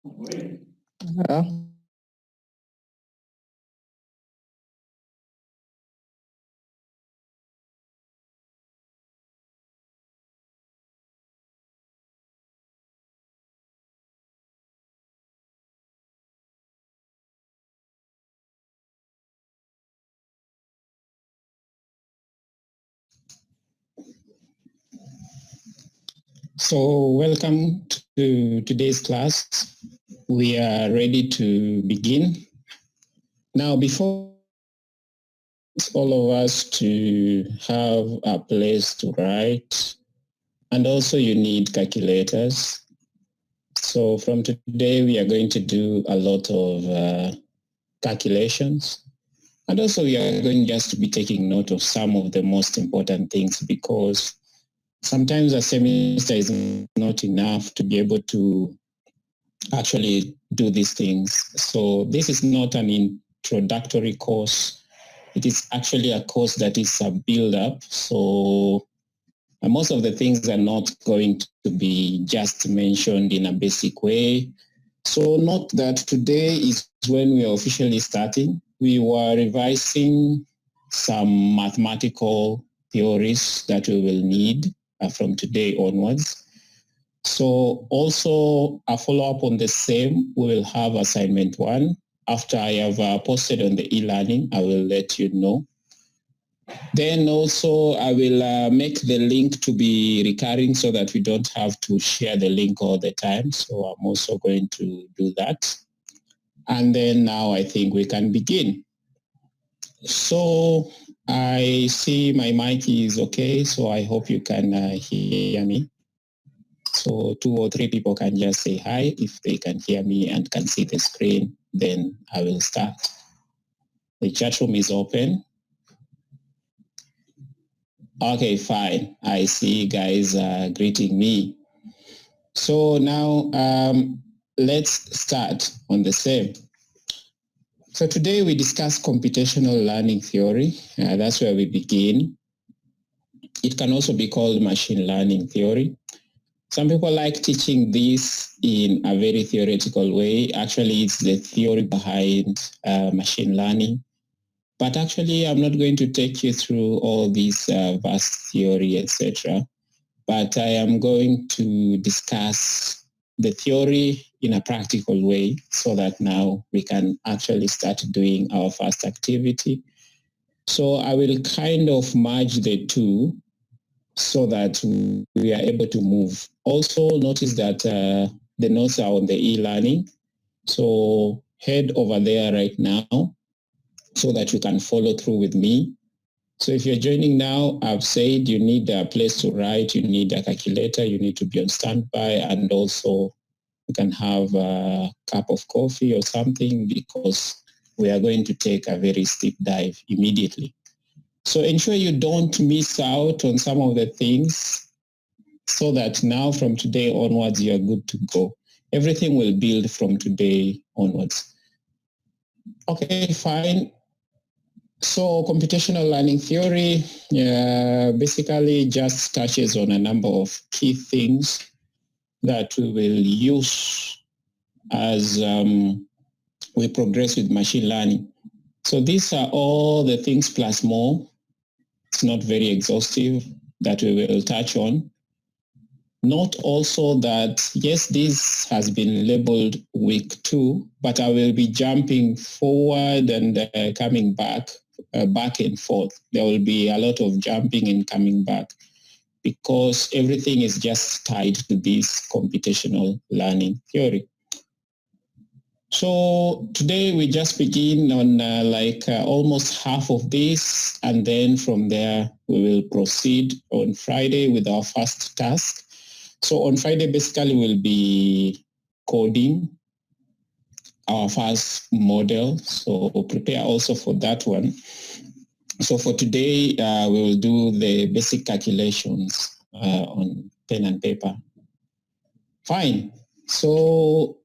Yeah. So welcome to today's class. We are ready to begin. Now, before all of us to have a place to write, and also you need calculators. So from today, we are going to do a lot of calculations. And also we are going just to be taking note of some of the most important things, because sometimes a semester is not enough to be able to actually do these things. So this is not an introductory course. It is actually a course that is a build-up. So most of the things are not going to be just mentioned in a basic way. So note that today is when we are officially starting. We were revising some mathematical theories that we will need from today onwards. So also a follow-up on the same, we will have assignment 1. After I have posted on the e-learning, I will let you know. Then also I will make the link to be recurring so that we don't have to share the link all the time. So I'm also going to do that. And then now I think we can begin. So I see my mic is okay, so I hope you can hear me. So 2 or 3 people can just say hi if they can hear me and can see the screen, then I will start. The chat room is open. Okay, fine. I see guys greeting me. So now let's start on the same. So today we discuss computational learning theory. That's where we begin. It can also be called machine learning theory. Some people like teaching this in a very theoretical way. Actually, it's the theory behind machine learning. But actually, I'm not going to take you through all this vast theory, etc. But I am going to discuss the theory in a practical way so that now we can actually start doing our first activity. So I will kind of merge the two so that we are able to move. Also notice that the notes are on the e-learning. So head over there right now so that you can follow through with me. So if you're joining now, I've said you need a place to write, you need a calculator, you need to be on standby, and also you can have a cup of coffee or something because we are going to take a very steep dive immediately. So ensure you don't miss out on some of the things so that now from today onwards, you're good to go. Everything will build from today onwards. Okay, fine. So computational learning theory basically just touches on a number of key things that we will use as we progress with machine learning. So these are all the things plus more. It's not very exhaustive that we will touch on. Note also that, yes, this has been labeled week 2, but I will be jumping forward and coming back and forth. There will be a lot of jumping and coming back because everything is just tied to this computational learning theory. So today we just begin on almost half of this, and then from there we will proceed on Friday with our first task. So on Friday, basically, we'll be coding our first model. So prepare also for that one. So for today, we will do the basic calculations on pen and paper. Fine. So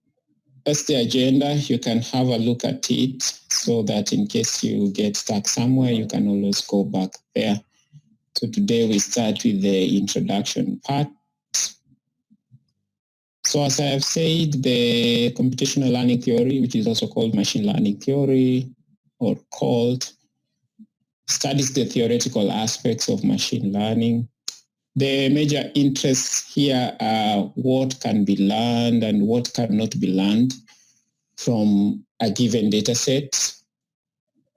that's the agenda. You can have a look at it so that in case you get stuck somewhere, you can always go back there. So today we start with the introduction part. So as I have said, the computational learning theory, which is also called machine learning theory or called, studies the theoretical aspects of machine learning. The major interests here are what can be learned and what cannot be learned from a given data set.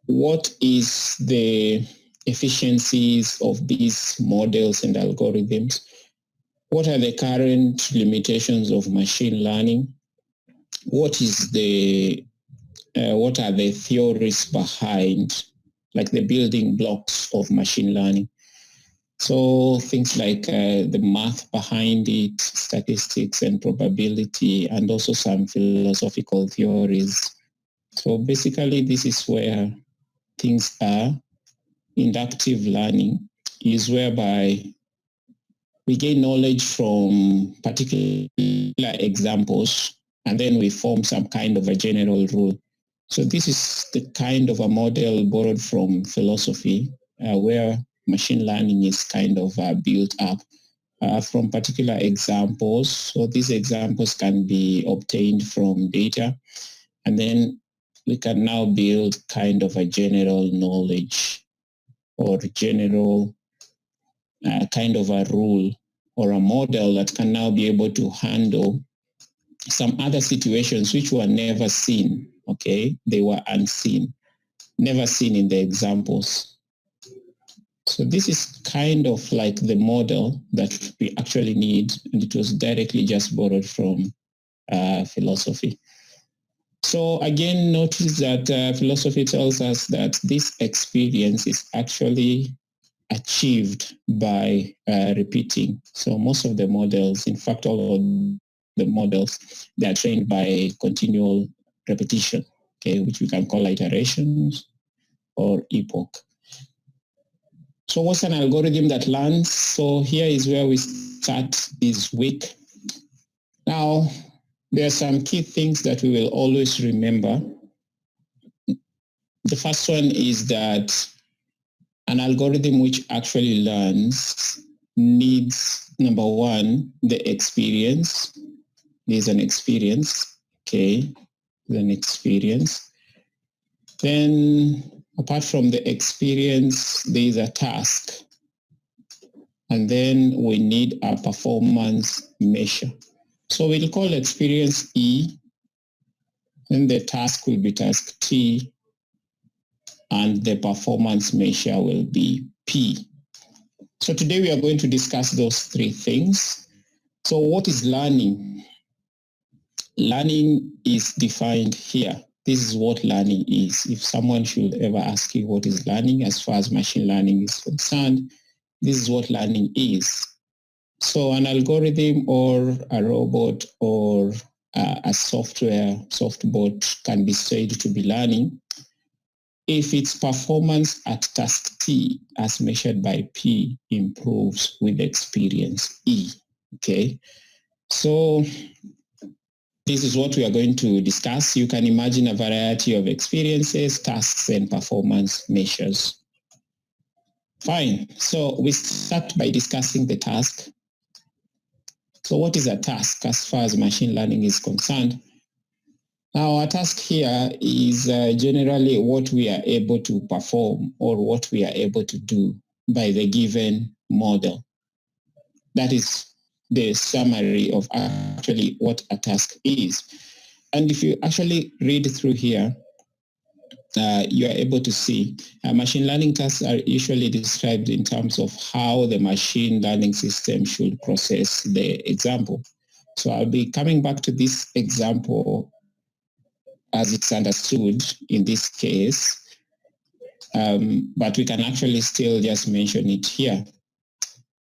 What is the efficiencies of these models and algorithms? What are the current limitations of machine learning? What are the theories behind, like the building blocks of machine learning? So things like the math behind it, statistics and probability, and also some philosophical theories. So basically, this is where things are. Inductive learning is whereby we gain knowledge from particular examples, and then we form some kind of a general rule. So this is the kind of a model borrowed from philosophy, where machine learning is kind of built up from particular examples. So these examples can be obtained from data, and then we can now build kind of a general knowledge or general kind of a rule or a model that can now be able to handle some other situations which were never seen, okay? They were unseen, never seen in the examples. So this is kind of like the model that we actually need, and it was directly just borrowed from philosophy. So again, notice that philosophy tells us that this experience is actually achieved by repeating. So most of the models, in fact, all of the models, they are trained by continual repetition, okay, which we can call iterations or epoch. So what's an algorithm that learns? So here is where we start this week. Now, there are some key things that we will always remember. The first one is that an algorithm which actually learns needs, number one, the experience. There's an experience, okay, an experience. Then apart from the experience, there is a task. And then we need a performance measure. So we'll call experience E, then the task will be task T, and the performance measure will be P. So today we are going to discuss those three things. So what is learning? Learning is defined here. This is what learning is. If someone should ever ask you what is learning as far as machine learning is concerned, this is what learning is. So an algorithm or a robot or a softbot can be said to be learning if its performance at task T as measured by P improves with experience E. Okay, so this is what we are going to discuss. You can imagine a variety of experiences, tasks, and performance measures. Fine, so we start by discussing the task. So what is a task as far as machine learning is concerned? Now, a task here is generally what we are able to perform or what we are able to do by the given model. That is the summary of actually what a task is. And if you actually read through here, you are able to see machine learning tasks are usually described in terms of how the machine learning system should process the example. So I'll be coming back to this example as it's understood in this case, but we can actually still just mention it here.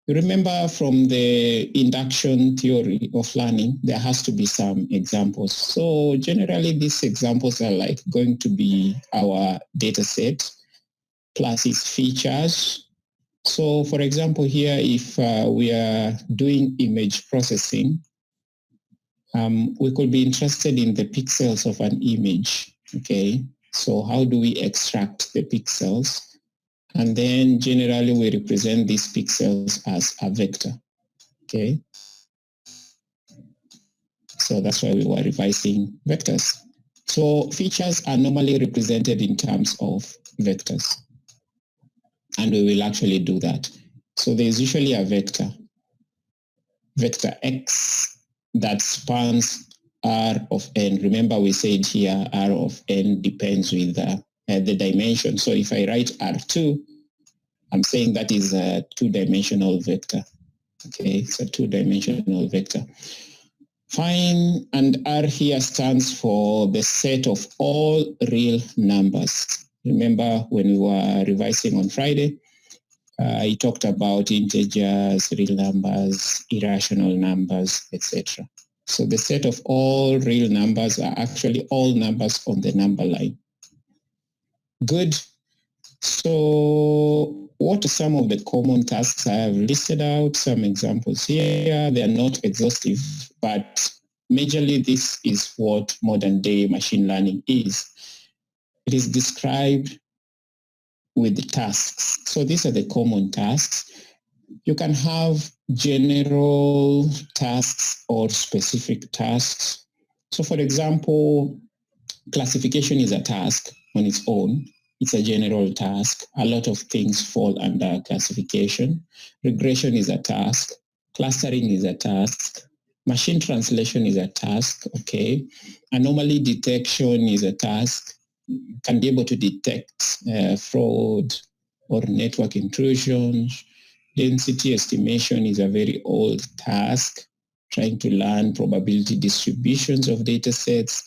Remember from the induction theory of learning, there has to be some examples. So generally these examples are like going to be our data set plus its features. So for example here, if we are doing image processing, we could be interested in the pixels of an image, okay? So how do we extract the pixels? And then generally we represent these pixels as a vector, okay? So that's why we were revising vectors. So features are normally represented in terms of vectors. And we will actually do that. So there's usually a vector X, that spans R of n. Remember we said here R of n depends with the dimension. So if I write R2, I'm saying that is a two-dimensional vector. Okay, it's a two-dimensional vector. Fine, and R here stands for the set of all real numbers. Remember when we were revising on Friday, I talked about integers, real numbers, irrational numbers, etc. So the set of all real numbers are actually all numbers on the number line. Good. So what are some of the common tasks? I have listed out some examples here. They are not exhaustive, but majorly this is what modern day machine learning is. It is described with the tasks. So these are the common tasks. You can have general tasks or specific tasks. So for example, classification is a task on its own. It's a general task. A lot of things fall under classification. Regression is a task. Clustering is a task. Machine translation is a task, okay. Anomaly detection is a task. You can be able to detect fraud or network intrusions. Density estimation is a very old task, trying to learn probability distributions of data sets.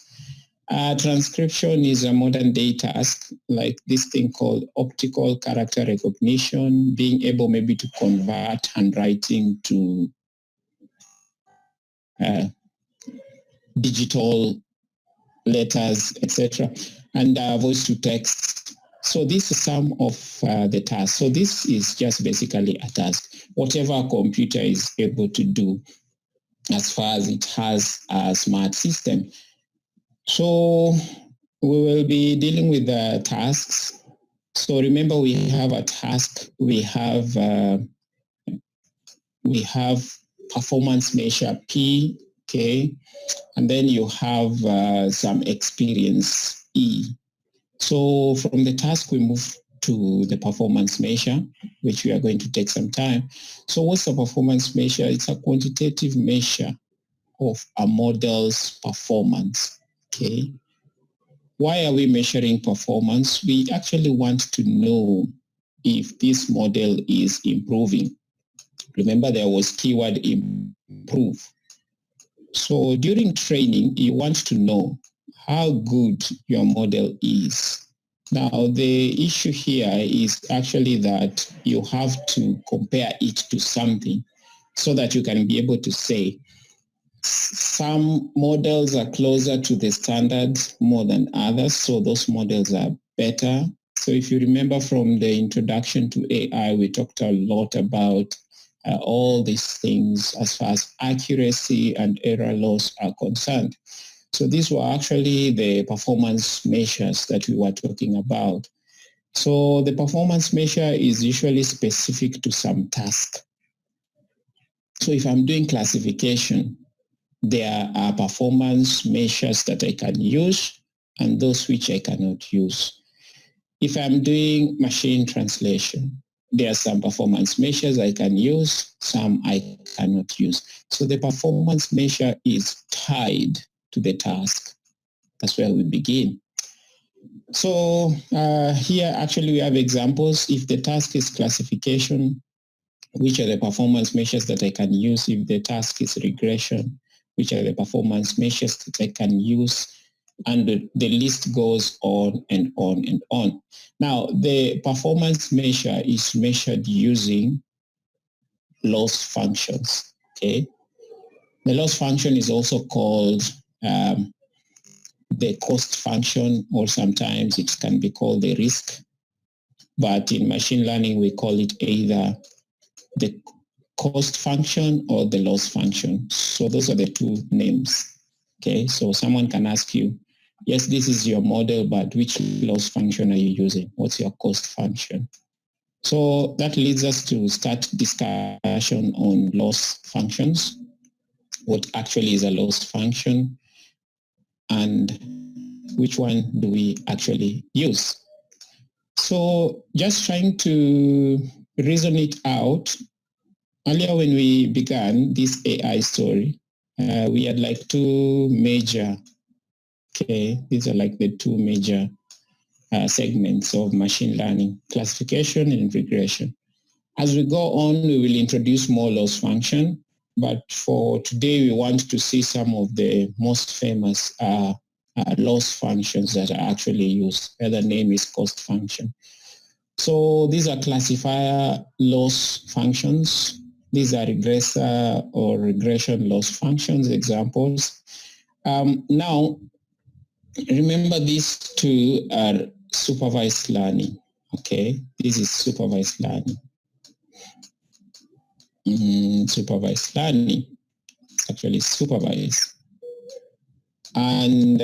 Transcription is a modern day task, like this thing called optical character recognition, being able maybe to convert handwriting to digital letters, etc., and voice to text. So this is some of the tasks. So this is just basically a task. Whatever a computer is able to do as far as it has a smart system. So we will be dealing with the tasks. So remember, we have a task. We have performance measure P, okay, and then you have some experience E. So from the task, we move to the performance measure, which we are going to take some time. So what's a performance measure? It's a quantitative measure of a model's performance, okay? Why are we measuring performance? We actually want to know if this model is improving. Remember, there was keyword improve. So during training, you want to know how good your model is. Now, the issue here is actually that you have to compare it to something so that you can be able to say, some models are closer to the standards more than others, so those models are better. So if you remember from the introduction to AI, we talked a lot about all these things as far as accuracy and error loss are concerned. So these were actually the performance measures that we were talking about. So the performance measure is usually specific to some task. So if I'm doing classification, there are performance measures that I can use and those which I cannot use. If I'm doing machine translation, there are some performance measures I can use, some I cannot use. So the performance measure is tied to the task. That's where we begin. So here actually we have examples. If the task is classification, which are the performance measures that I can use? If the task is regression, which are the performance measures that I can use? And the list goes on and on and on. Now, the performance measure is measured using loss functions, okay? The loss function is also called the cost function, or sometimes it can be called the risk. But in machine learning, we call it either the cost function or the loss function. So those are the two names. Okay, so someone can ask you, yes, this is your model, but which loss function are you using? What's your cost function? So that leads us to start discussion on loss functions. what actually is a loss function, and which one do we actually use. So just trying to reason it out. Earlier when we began this AI story, we had like two major, these are like the two major segments of machine learning, classification and regression. As we go on, we will introduce more loss function, but for today, we want to see some of the most famous loss functions that are actually used. The other name is cost function. So these are classifier loss functions. These are regressor or regression loss functions examples. Now, remember these two are supervised learning. Okay, this is supervised learning. Supervised learning. It's actually supervised. And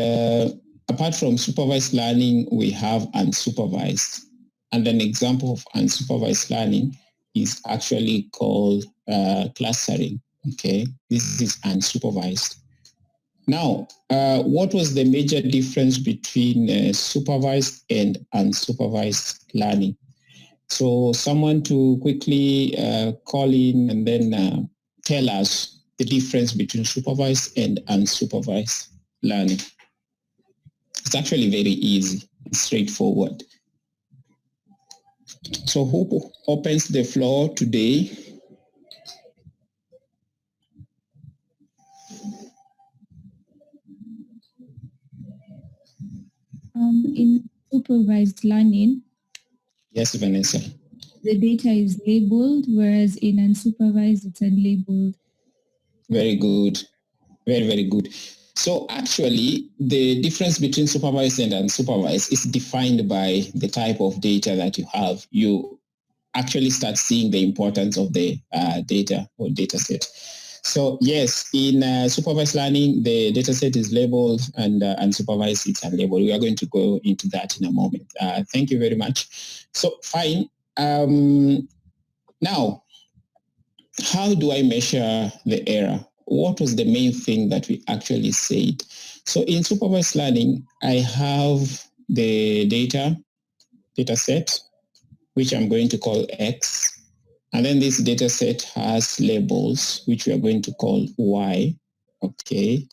apart from supervised learning, we have unsupervised. And an example of unsupervised learning is actually called clustering. Okay, this is unsupervised. Now, what was the major difference between supervised and unsupervised learning? So someone to quickly call in and then tell us the difference between supervised and unsupervised learning. It's actually very easy, straightforward. So who opens the floor today? In supervised learning, Yes, Vanessa. the data is labeled, whereas in unsupervised, it's unlabeled. Very good. Very, very good. So actually, the difference between supervised and unsupervised is defined by the type of data that you have. You actually start seeing the importance of the data or data set. So yes, in supervised learning, the data set is labeled, and unsupervised, it's unlabeled. We are going to go into that in a moment. Thank you very much. So fine. Now, how do I measure the error? What was the main thing that we actually said? So in supervised learning, I have the data set, which I'm going to call X. And then this data set has labels, which we are going to call Y. Okay,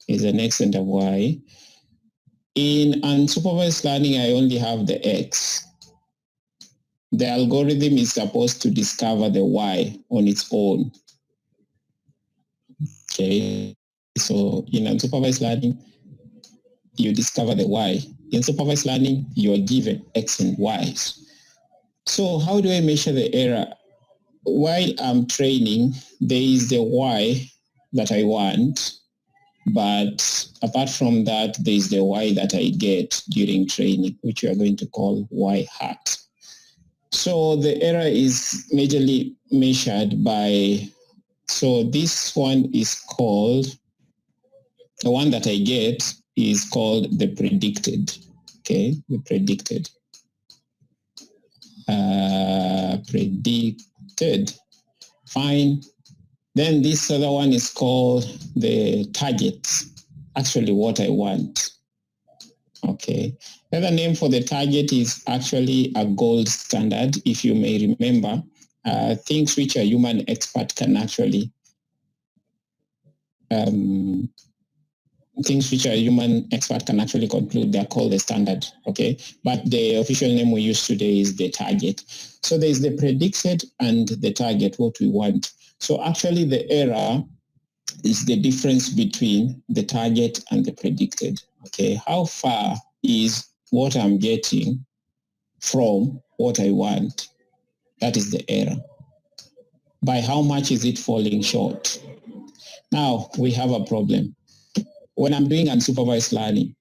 is an X and a Y. In unsupervised learning, I only have the X. The algorithm is supposed to discover the Y on its own. Okay, so in unsupervised learning, you discover the Y. In supervised learning, you are given X and Y's. So how do I measure the error? While I'm training, there is the Y that I want, but apart from that, there is the Y that I get during training, which we are going to call Y hat. So the error is majorly measured by, so this one is called, the one that I get is called the predicted. Okay, the predicted. Predicted. Fine. Then this other one is called the target. Actually what I want. Okay. The other name for the target is actually a gold standard. If you may remember, things which a human expert can actually conclude, they're called the standard, okay? But the official name we use today is the target. So there's the predicted and the target, what we want. So actually the error is the difference between the target and the predicted, okay? How far is what I'm getting from what I want? That is the error. By how much is it falling short? Now we have a problem. When I'm doing unsupervised learning,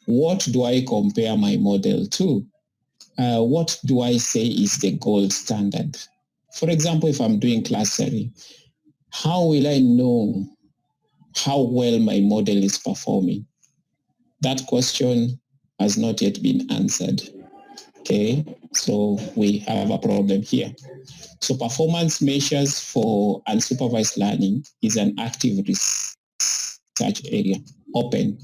what do I compare my model to? What do I say is the gold standard? For example, if I'm doing clustering, how will I know how well my model is performing? That question has not yet been answered. Okay, so we have a problem here. So performance measures for unsupervised learning is an active research area, open.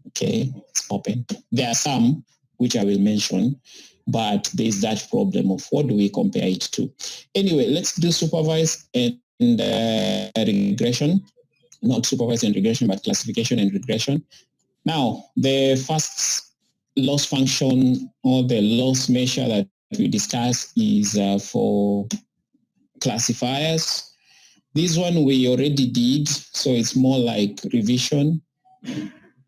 Okay, it's open. There are some which I will mention, but there's that problem of what do we compare it to? Anyway, let's do supervised and regression, not supervised and regression, but classification and regression. Now, the first loss function or the loss measure that we discuss is for classifiers. This one we already did, so it's more like revision.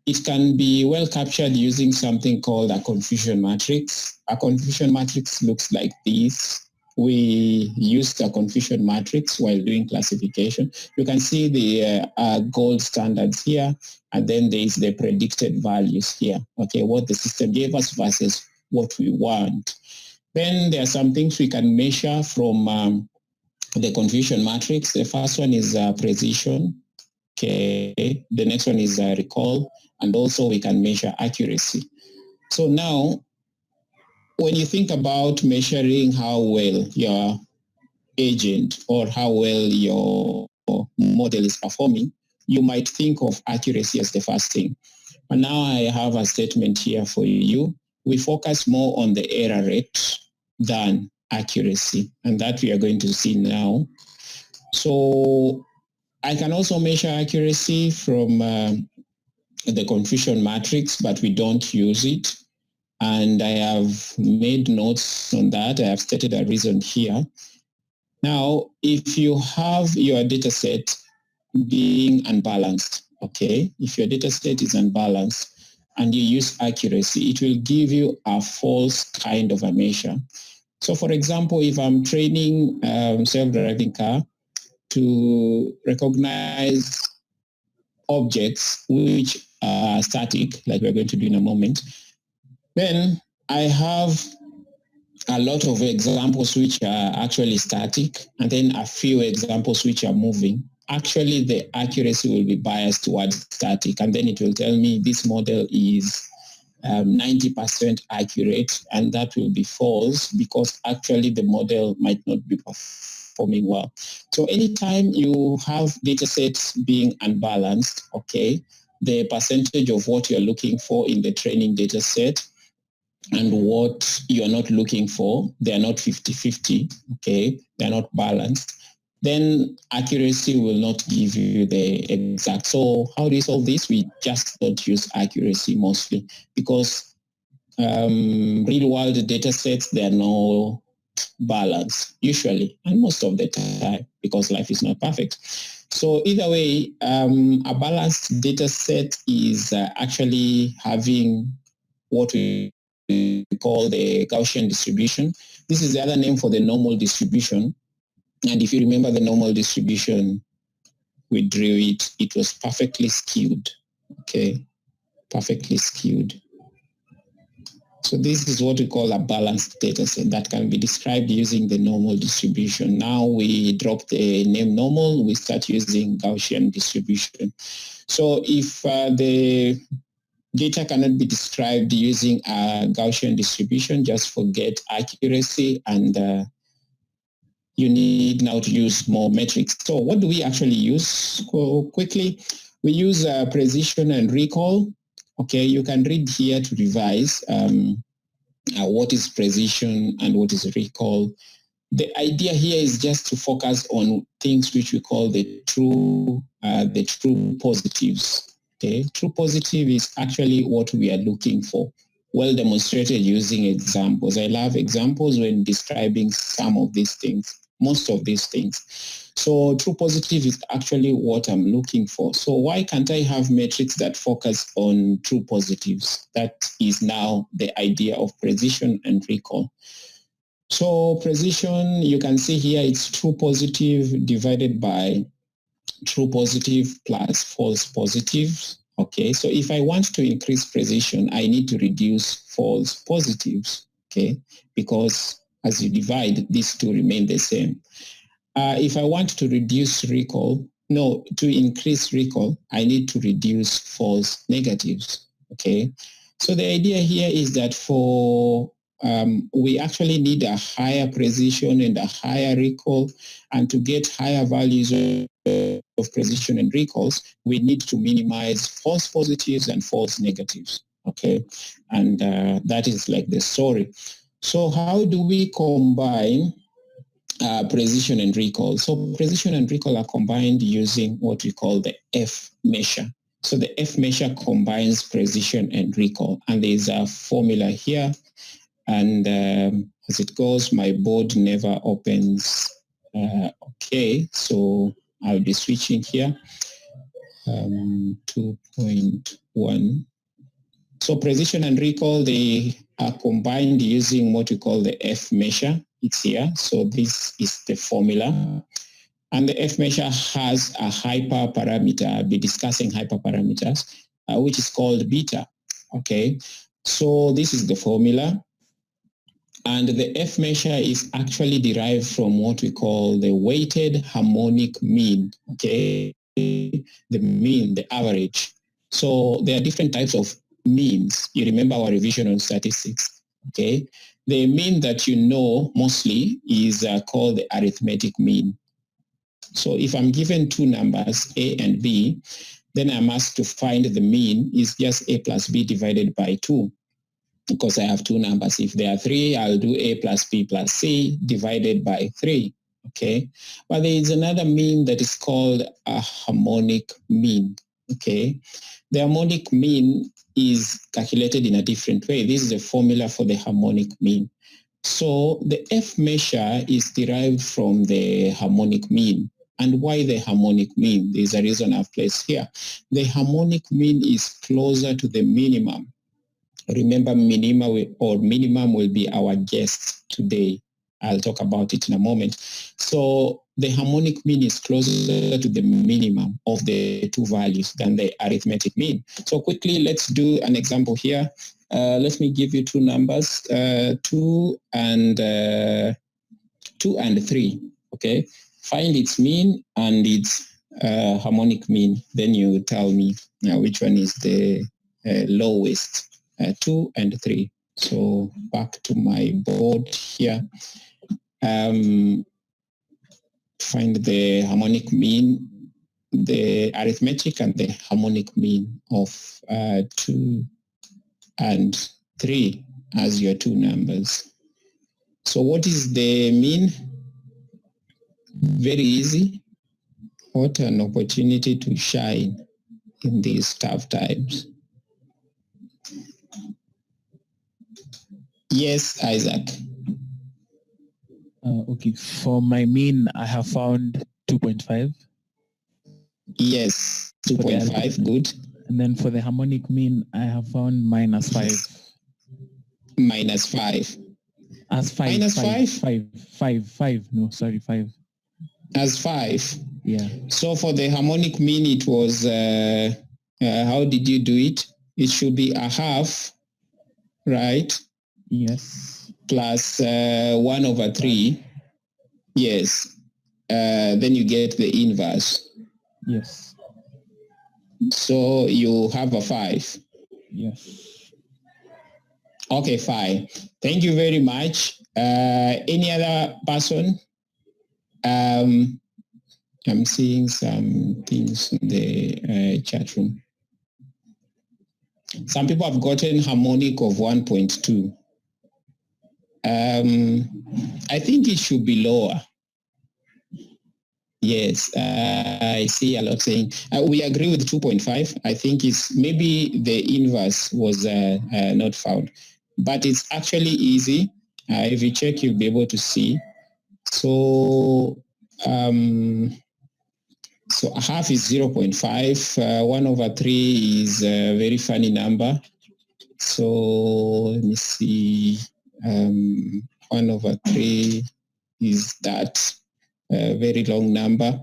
It can be well captured using something called a confusion matrix. A confusion matrix looks like this. We used a confusion matrix while doing classification. You can see the gold standards here, and then there is the predicted values here. Okay, what the system gave us versus what we want. Then there are some things we can measure from the confusion matrix. The first one is precision. Okay, the next one is recall, and also we can measure accuracy. So now, when you think about measuring how well your agent or how well your model is performing, you might think of accuracy as the first thing. But now I have a statement here for you. We focus more on the error rate than accuracy, and that we are going to see now. So I can also measure accuracy from the confusion matrix, but we don't use it. And I have made notes on that. I have stated a reason here. Now, if you have your data set being unbalanced, okay, if your data set is unbalanced and you use accuracy, it will give you a false kind of a measure. So for example, if I'm training self-driving car to recognize objects which are static, like we're going to do in a moment, then I have a lot of examples which are actually static, and then a few examples which are moving. Actually, the accuracy will be biased towards static, and then it will tell me this model is 90% accurate, and that will be false because actually the model might not be performing well. So anytime you have data sets being unbalanced, okay, the percentage of what you're looking for in the training data set and what you're not looking for, they're not 50-50, okay, they're not balanced, then accuracy will not give you the exact. So how do you solve this? We just don't use accuracy mostly because real world data sets, they're no balance usually, and most of the time because life is not perfect. So either way, a balanced data set is actually having what we call the Gaussian distribution. This is the other name for the normal distribution. And if you remember the normal distribution, we drew it. It was perfectly skewed. Okay, perfectly skewed. So this is what we call a balanced data set that can be described using the normal distribution. Now we drop the name normal, we start using Gaussian distribution. So if the data cannot be described using a Gaussian distribution, just forget accuracy, and you need now to use more metrics. So what do we actually use? Quickly, we use precision and recall. Okay, you can read here to revise what is precision and what is recall. The idea here is just to focus on things which we call the true positives. Okay, true positive is actually what we are looking for. Well demonstrated using examples. I love examples when describing some of these things, most of these things. So true positive is actually what I'm looking for. So why can't I have metrics that focus on true positives? That is now the idea of precision and recall. So precision, you can see here it's true positive divided by true positive plus false positive. Okay, so if I want to increase precision, I need to reduce false positives, okay, because as you divide, these two remain the same. If I want to reduce recall, no, to increase recall, I need to reduce false negatives, okay? So the idea here is that for we actually need a higher precision and a higher recall, and to get higher values of precision and recalls, we need to minimize false positives and false negatives, okay? And that is like the story. So how do we combine precision and recall? So precision and recall are combined using what we call the F measure. So the F measure combines precision and recall, and there's a formula here. And as it goes, my board never opens. Okay, so I'll be switching here. 2.1. So precision and recall, they are combined using what we call the F measure. It's here. So this is the formula. And the F measure has a hyperparameter. I'll be discussing hyperparameters, which is called beta. Okay. So this is the formula. And the F measure is actually derived from what we call the weighted harmonic mean, okay? The mean, the average. So there are different types of means. You remember our revision on statistics, okay? The mean that you know mostly is called the arithmetic mean. So if I'm given two numbers, A and B, then I'm asked to find the mean is just A plus B divided by 2. Because I have two numbers. If there are 3, I'll do A plus B plus C divided by 3, okay? But there is another mean that is called a harmonic mean, okay? The harmonic mean is calculated in a different way. This is the formula for the harmonic mean. So the F measure is derived from the harmonic mean. And why the harmonic mean? There's a reason I've placed here. The harmonic mean is closer to the minimum. Remember, minimum will be our guest today. I'll talk about it in a moment. So the harmonic mean is closer to the minimum of the two values than the arithmetic mean. So quickly, let's do an example here. Let me give you two numbers, 2 and 3. Okay, find its mean and its harmonic mean. Then you tell me which one is the lowest. 2 and 3. So back to my board here. Find the harmonic mean, the arithmetic and the harmonic mean of 2 and 3 as your two numbers. So what is the mean? Very easy. What an opportunity to shine in these tough times. Yes, Isaac. Okay, for my mean, I have found 2.5. Yes, 2.5, good. And then for the harmonic mean, I have found minus 5. Minus 5. As 5. Minus 5? 5. No, sorry, 5. As 5? Yeah. So for the harmonic mean, it was, how did you do it? It should be a half, right? Yes. Plus 1 over 3. Yes. Then you get the inverse. Yes. So you have a 5. Yes. Okay, fine. Thank you very much. Any other person? I'm seeing some things in the chat room. Some people have gotten harmonic of 1.2. I think it should be lower. Yes, I see a lot saying, we agree with 2.5. I think it's maybe the inverse was not found, but it's actually easy. If you check, you'll be able to see. So, so a half is 0.5. 1 over 3 is a very funny number. So let me see. 1 over 3 is that very long number.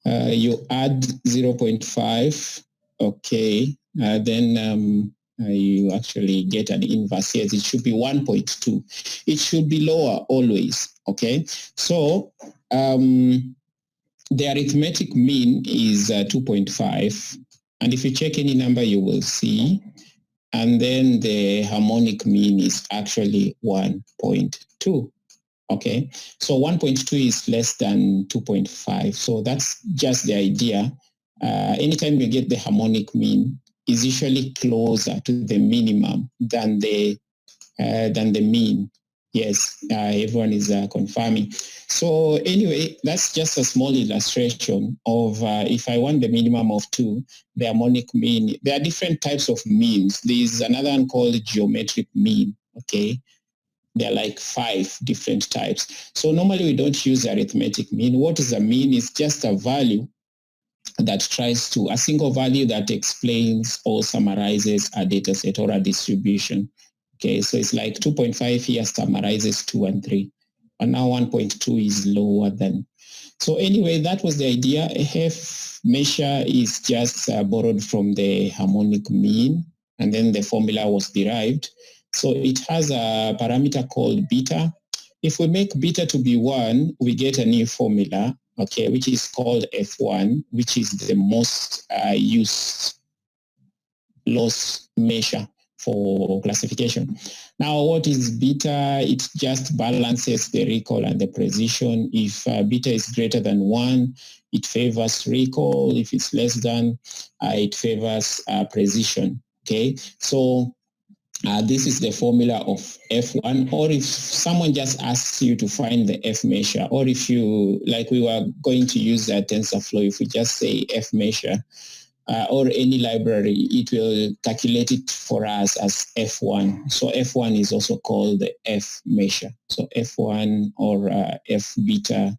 You add 0.5. Okay. Then you actually get an inverse. Yes, it should be 1.2. It should be lower always. Okay. So the arithmetic mean is 2.5. And if you check any number, you will see. and then the harmonic mean is actually 1.2. Okay, so 1.2 is less than 2.5. So that's just the idea. Anytime you get the harmonic mean, is usually closer to the minimum than the mean. Yes, everyone is confirming. So anyway, that's just a small illustration of if I want the minimum of 2, the harmonic mean. There are different types of means. There's another one called geometric mean. Okay, there are like 5 different types. So normally we don't use arithmetic mean. What is a mean? It's just a value that tries to, a single value that explains or summarizes a data set or a distribution. Okay, so it's like 2.5 here summarizes 2 and 3. And now 1.2 is lower than. So anyway, that was the idea. A F measure is just borrowed from the harmonic mean, and then the formula was derived. So it has a parameter called beta. If we make beta to be 1, we get a new formula, okay, which is called F1, which is the most used loss measure for classification. Now, what is beta? It just balances the recall and the precision. If beta is greater than 1, it favors recall. If it's less than, it favors precision. Okay, so this is the formula of F1, or if someone just asks you to find the F measure, or if you, like we were going to use that TensorFlow, if we just say F measure, or any library, it will calculate it for us as F1. So F1 is also called the F measure. So F1 or F beta,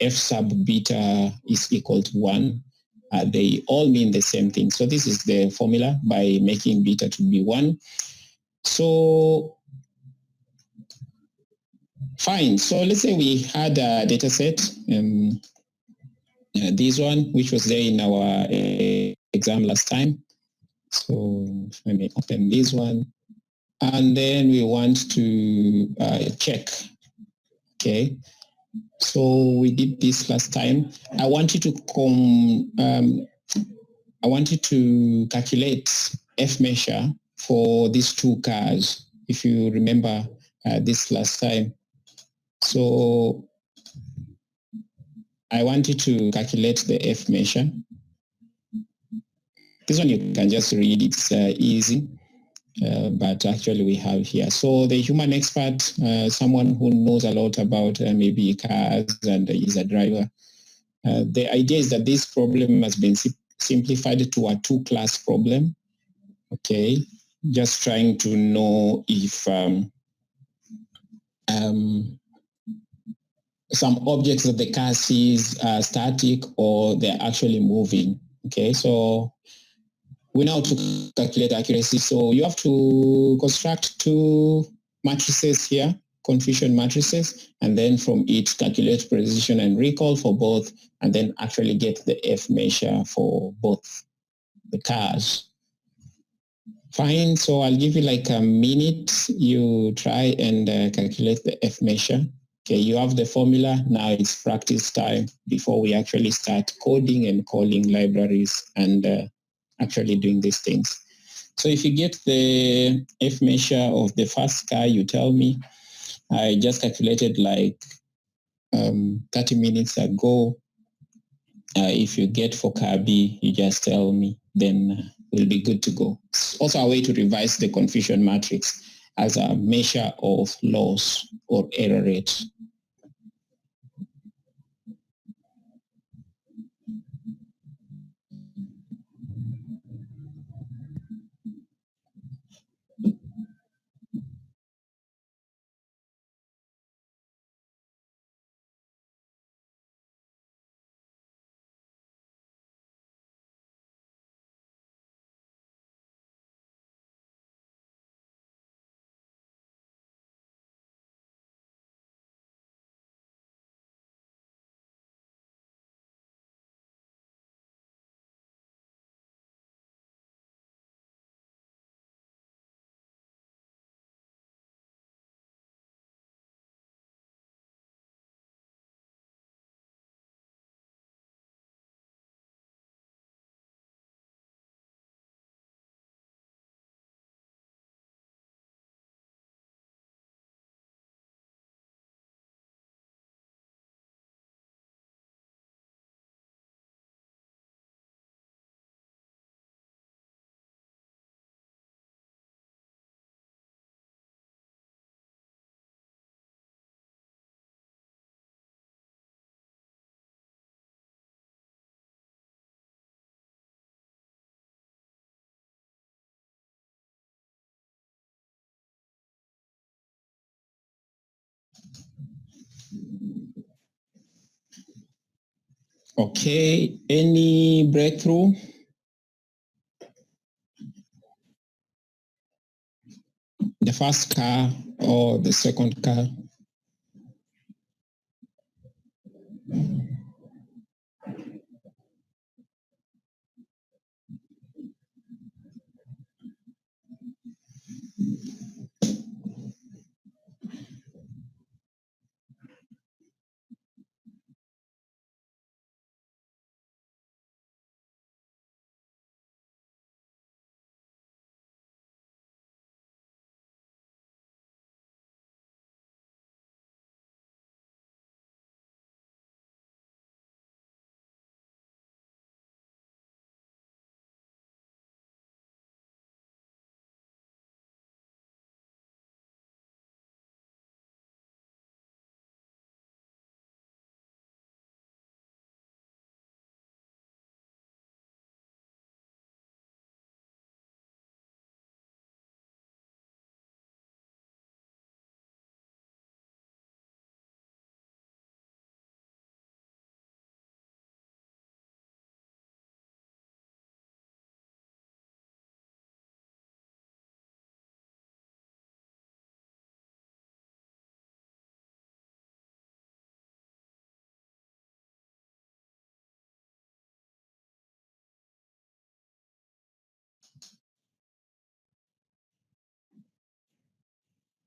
F sub beta is equal to 1. They all mean the same thing. So this is the formula by making beta to be 1. So fine. So let's say we had a data set, this one, which was there in our exam last time. So let me open this one. And then we want to check. Okay. So we did this last time. I want you to calculate F measure for these 2 cars, if you remember this last time. So I want you to calculate the F measure. This one you can just read, it's easy. But actually we have here. So the human expert, someone who knows a lot about maybe cars and is a driver. The idea is that this problem has been simplified to a 2-class problem. Okay, just trying to know if some objects that the car sees are static or they're actually moving. Okay, so we know how to calculate accuracy. So you have to construct 2 matrices here, confusion matrices, and then from it calculate precision and recall for both, and then actually get the F measure for both the cars. Fine, so I'll give you like a minute. You try and calculate the F measure. Okay, you have the formula. Now it's practice time before we actually start coding and calling libraries and actually doing these things. So if you get the F measure of the first car, you tell me. I just calculated like 30 minutes ago. If you get for car B, you just tell me, then we'll be good to go. It's also a way to revise the confusion matrix as a measure of loss or error rate. Okay, any breakthrough? The first car or the second car?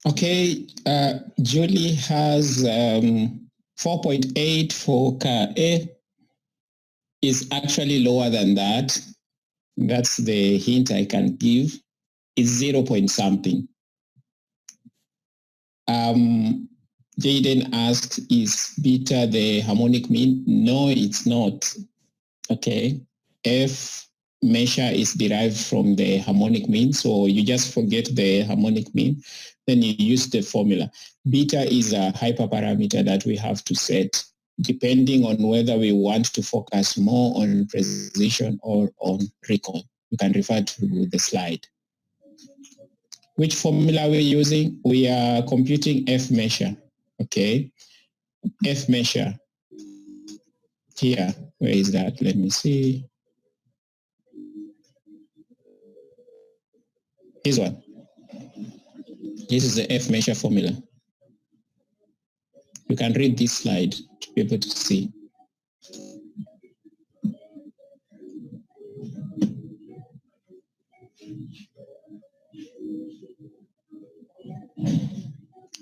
Okay, Julie has 4.8 for car A. Is actually lower than that. That's the hint I can give. It's 0 point something. Jaden asked, is beta the harmonic mean? No, it's not. Okay. F measure is derived from the harmonic mean, so you just forget the harmonic mean, then you use the formula. Beta is a hyperparameter that we have to set depending on whether we want to focus more on precision or on recall. You can refer to the slide. Which formula we're using? We are computing F measure, okay? F measure here, where is that? Let me see. This one. This is the F measure formula. You can read this slide to be able to see.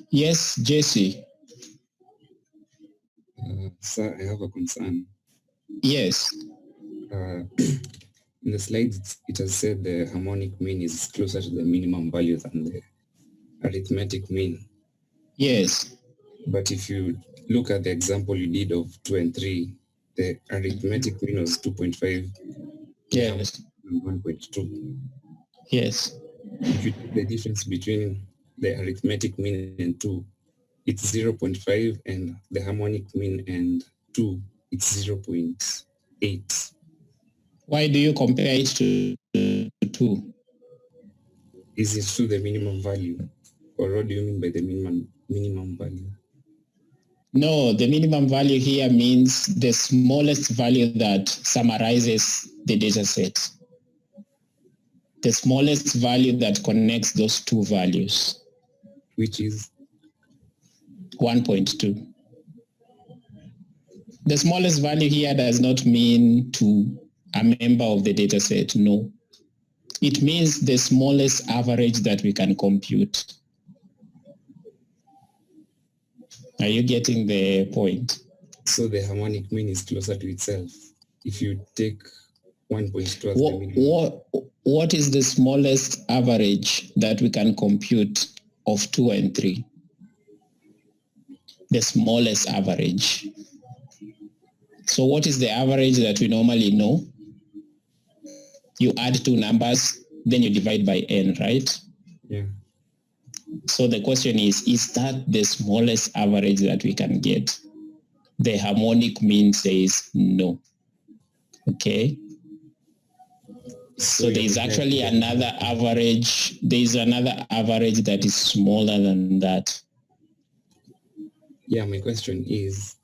Yes, Jesse. Sir, I have a concern. Yes. In the slides, it has said the harmonic mean is closer to the minimum value than the arithmetic mean. Yes. But if you look at the example you did of 2 and 3, the arithmetic mean was 2.5. Yes. 1.2. Yes. If you take the difference between the arithmetic mean and 2, it's 0.5, and the harmonic mean and 2, it's 0.8. Why do you compare it to 2? Is it to the minimum value? Or what do you mean by the minimum value? No, the minimum value here means the smallest value that summarizes the data set. The smallest value that connects those two values. Which is? 1.2. The smallest value here does not mean to a member of the data set, no. It means the smallest average that we can compute. Are you getting the point? So the harmonic mean is closer to itself. If you take 1.2 as the minimum. What is the smallest average that we can compute of 2 and 3? The smallest average. So what is the average that we normally know? You add two numbers, then you divide by n, right? Yeah. So the question is that the smallest average that we can get? The harmonic mean says no. Okay. So there is actually another average. There is another average that is smaller than that. Yeah, my question is,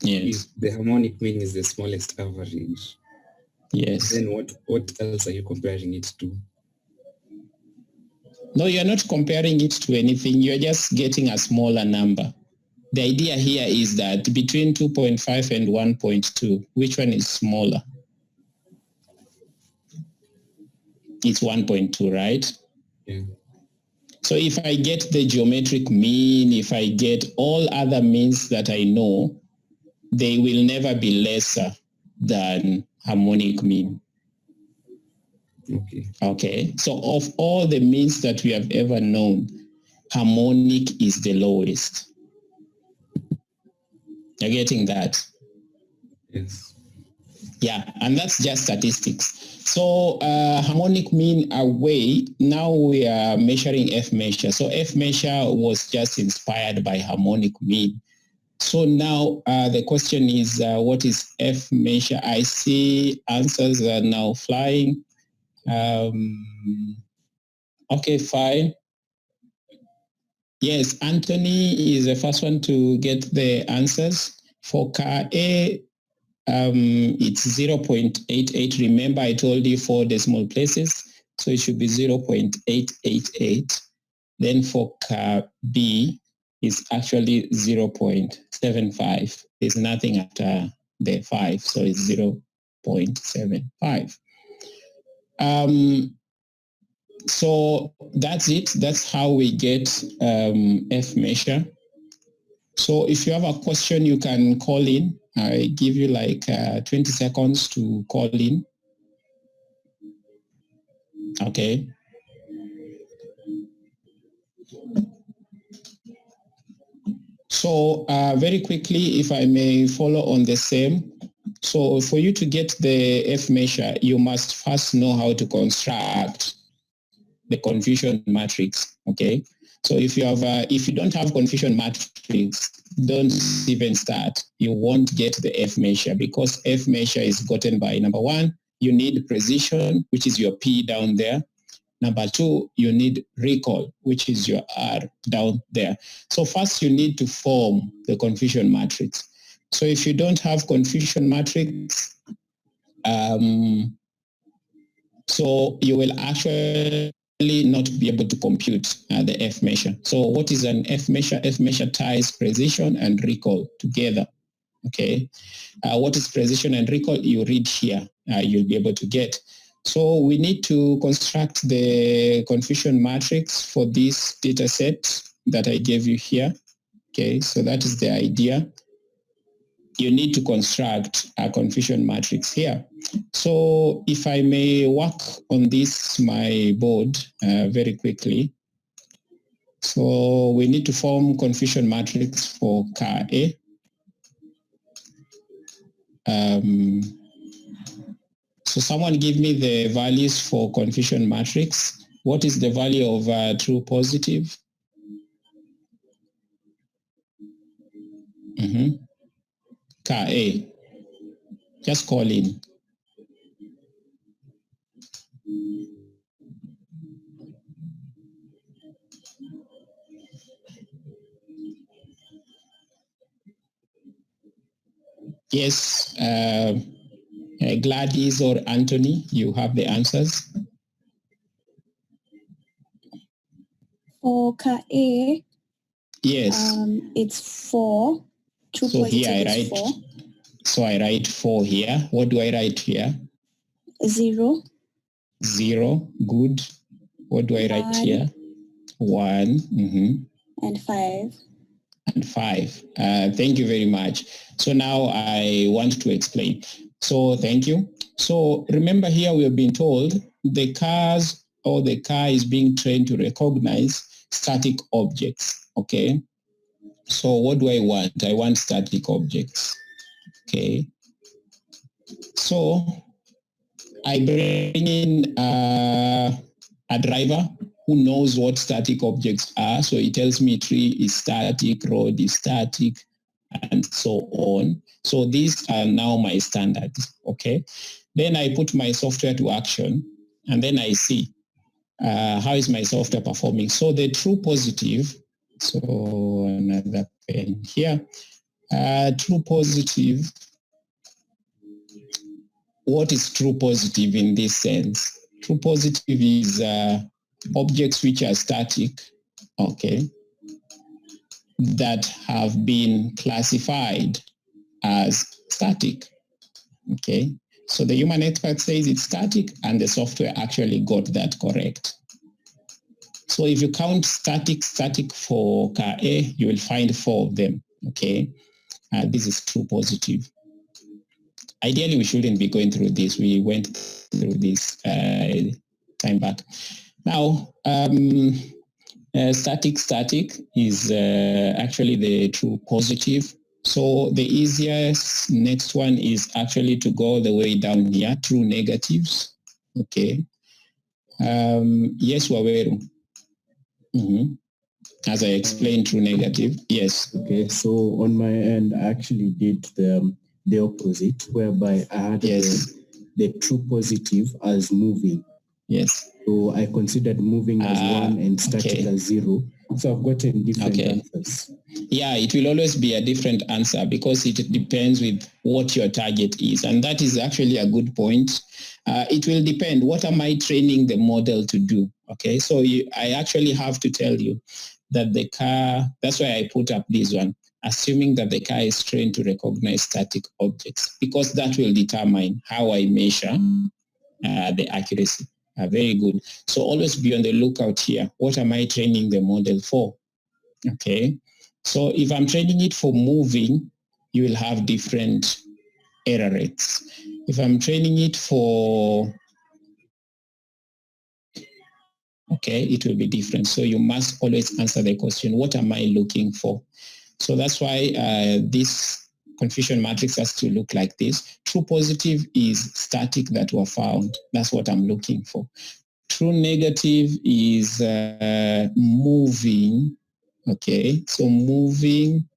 Yes. if the harmonic mean is the smallest average, Yes. then what else are you comparing it to? No, you're not comparing it to anything. You're just getting a smaller number. The idea here is that between 2.5 and 1.2, which one is smaller? It's 1.2, right? Yeah. So if I get the geometric mean, if I get all other means that I know, they will never be lesser than harmonic mean. Okay. Okay. So of all the means that we have ever known, harmonic is the lowest. You're getting that? Yes. Yeah, and that's just statistics. So harmonic mean away, now we are measuring F measure. So F measure was just inspired by harmonic mean. So now the question is, what is F measure? I see answers are now flying. Okay, fine. Yes, Anthony is the first one to get the answers. For car A, it's 0.88. Remember, I told you 4 decimal places, so it should be 0.888. Then for car B, it's actually 0.75. There's nothing after the 5, so it's 0.75. So that's it. That's how we get F measure. So if you have a question, you can call in. I give you like 20 seconds to call in. Okay. So very quickly, if I may follow on the same. So for you to get the F measure, you must first know how to construct the confusion matrix. Okay. So if you don't have confusion matrix, don't even start. You won't get the F measure because F measure is gotten by, number one, you need precision, which is your P down there. Number two, you need recall, which is your R down there. So first you need to form the confusion matrix. So if you don't have confusion matrix, so you will actually not be able to compute the F measure. So what is an F measure? F measure ties precision and recall together. Okay. What is precision and recall? You read here. You'll be able to get. So we need to construct the confusion matrix for this data set that I gave you here. Okay, so that is the idea. You need to construct a confusion matrix here. So if I may work on this, my board, very quickly. So we need to form confusion matrix for car A. So someone give me the values for confusion matrix. What is the value of true positive? Car A. Just call in. Yes, Gladys or Anthony, you have the answers. For car A, yes, it's 4. True so positive here I is write. 4. So I write 4 here. What do I write here? 0. 0. Good. What do I write here? 1. And 5. And 5. Thank you very much. So now I want to explain. So thank you. So remember here we have been told the car is being trained to recognize static objects. Okay. So what do I want? I want static objects. Okay. So I bring in a driver who knows what static objects are. So he tells me tree is static, road is static, and so on. So these are now my standards, okay? Then I put my software to action, and then I see how is my software performing. So the true positive, so another And here, true positive. What is true positive in this sense? True positive is objects which are static, okay, that have been classified as static, okay. So the human expert says it's static and the software actually got that correct. So if you count static for car A, you will find 4 of them, okay. This is true positive. Ideally, we shouldn't be going through this. We went through this time back. Now, static is actually the true positive. So the easiest next one is actually to go the way down here, true negatives. Okay. Yes, Waweru. As I explained, true negative. Yes. Okay, so on my end, I actually did the opposite, whereby I had the true positive as moving. Yes. So I considered moving as 1 and static as 0. So I've gotten different answers. Yeah, it will always be a different answer because it depends with what your target is. And that is actually a good point. It will depend. What am I training the model to do? Okay, so I actually have to tell you that the car, that's why I put up this one, assuming that the car is trained to recognize static objects, because that will determine how I measure the accuracy. Very good. So always be on the lookout here. What am I training the model for? Okay. So if I'm training it for moving, you will have different error rates. If I'm training it for, okay, it will be different. So you must always answer the question, what am I looking for? So that's why this confusion matrix has to look like this. True positive is static that were found. That's what I'm looking for. True negative is moving. Okay, so moving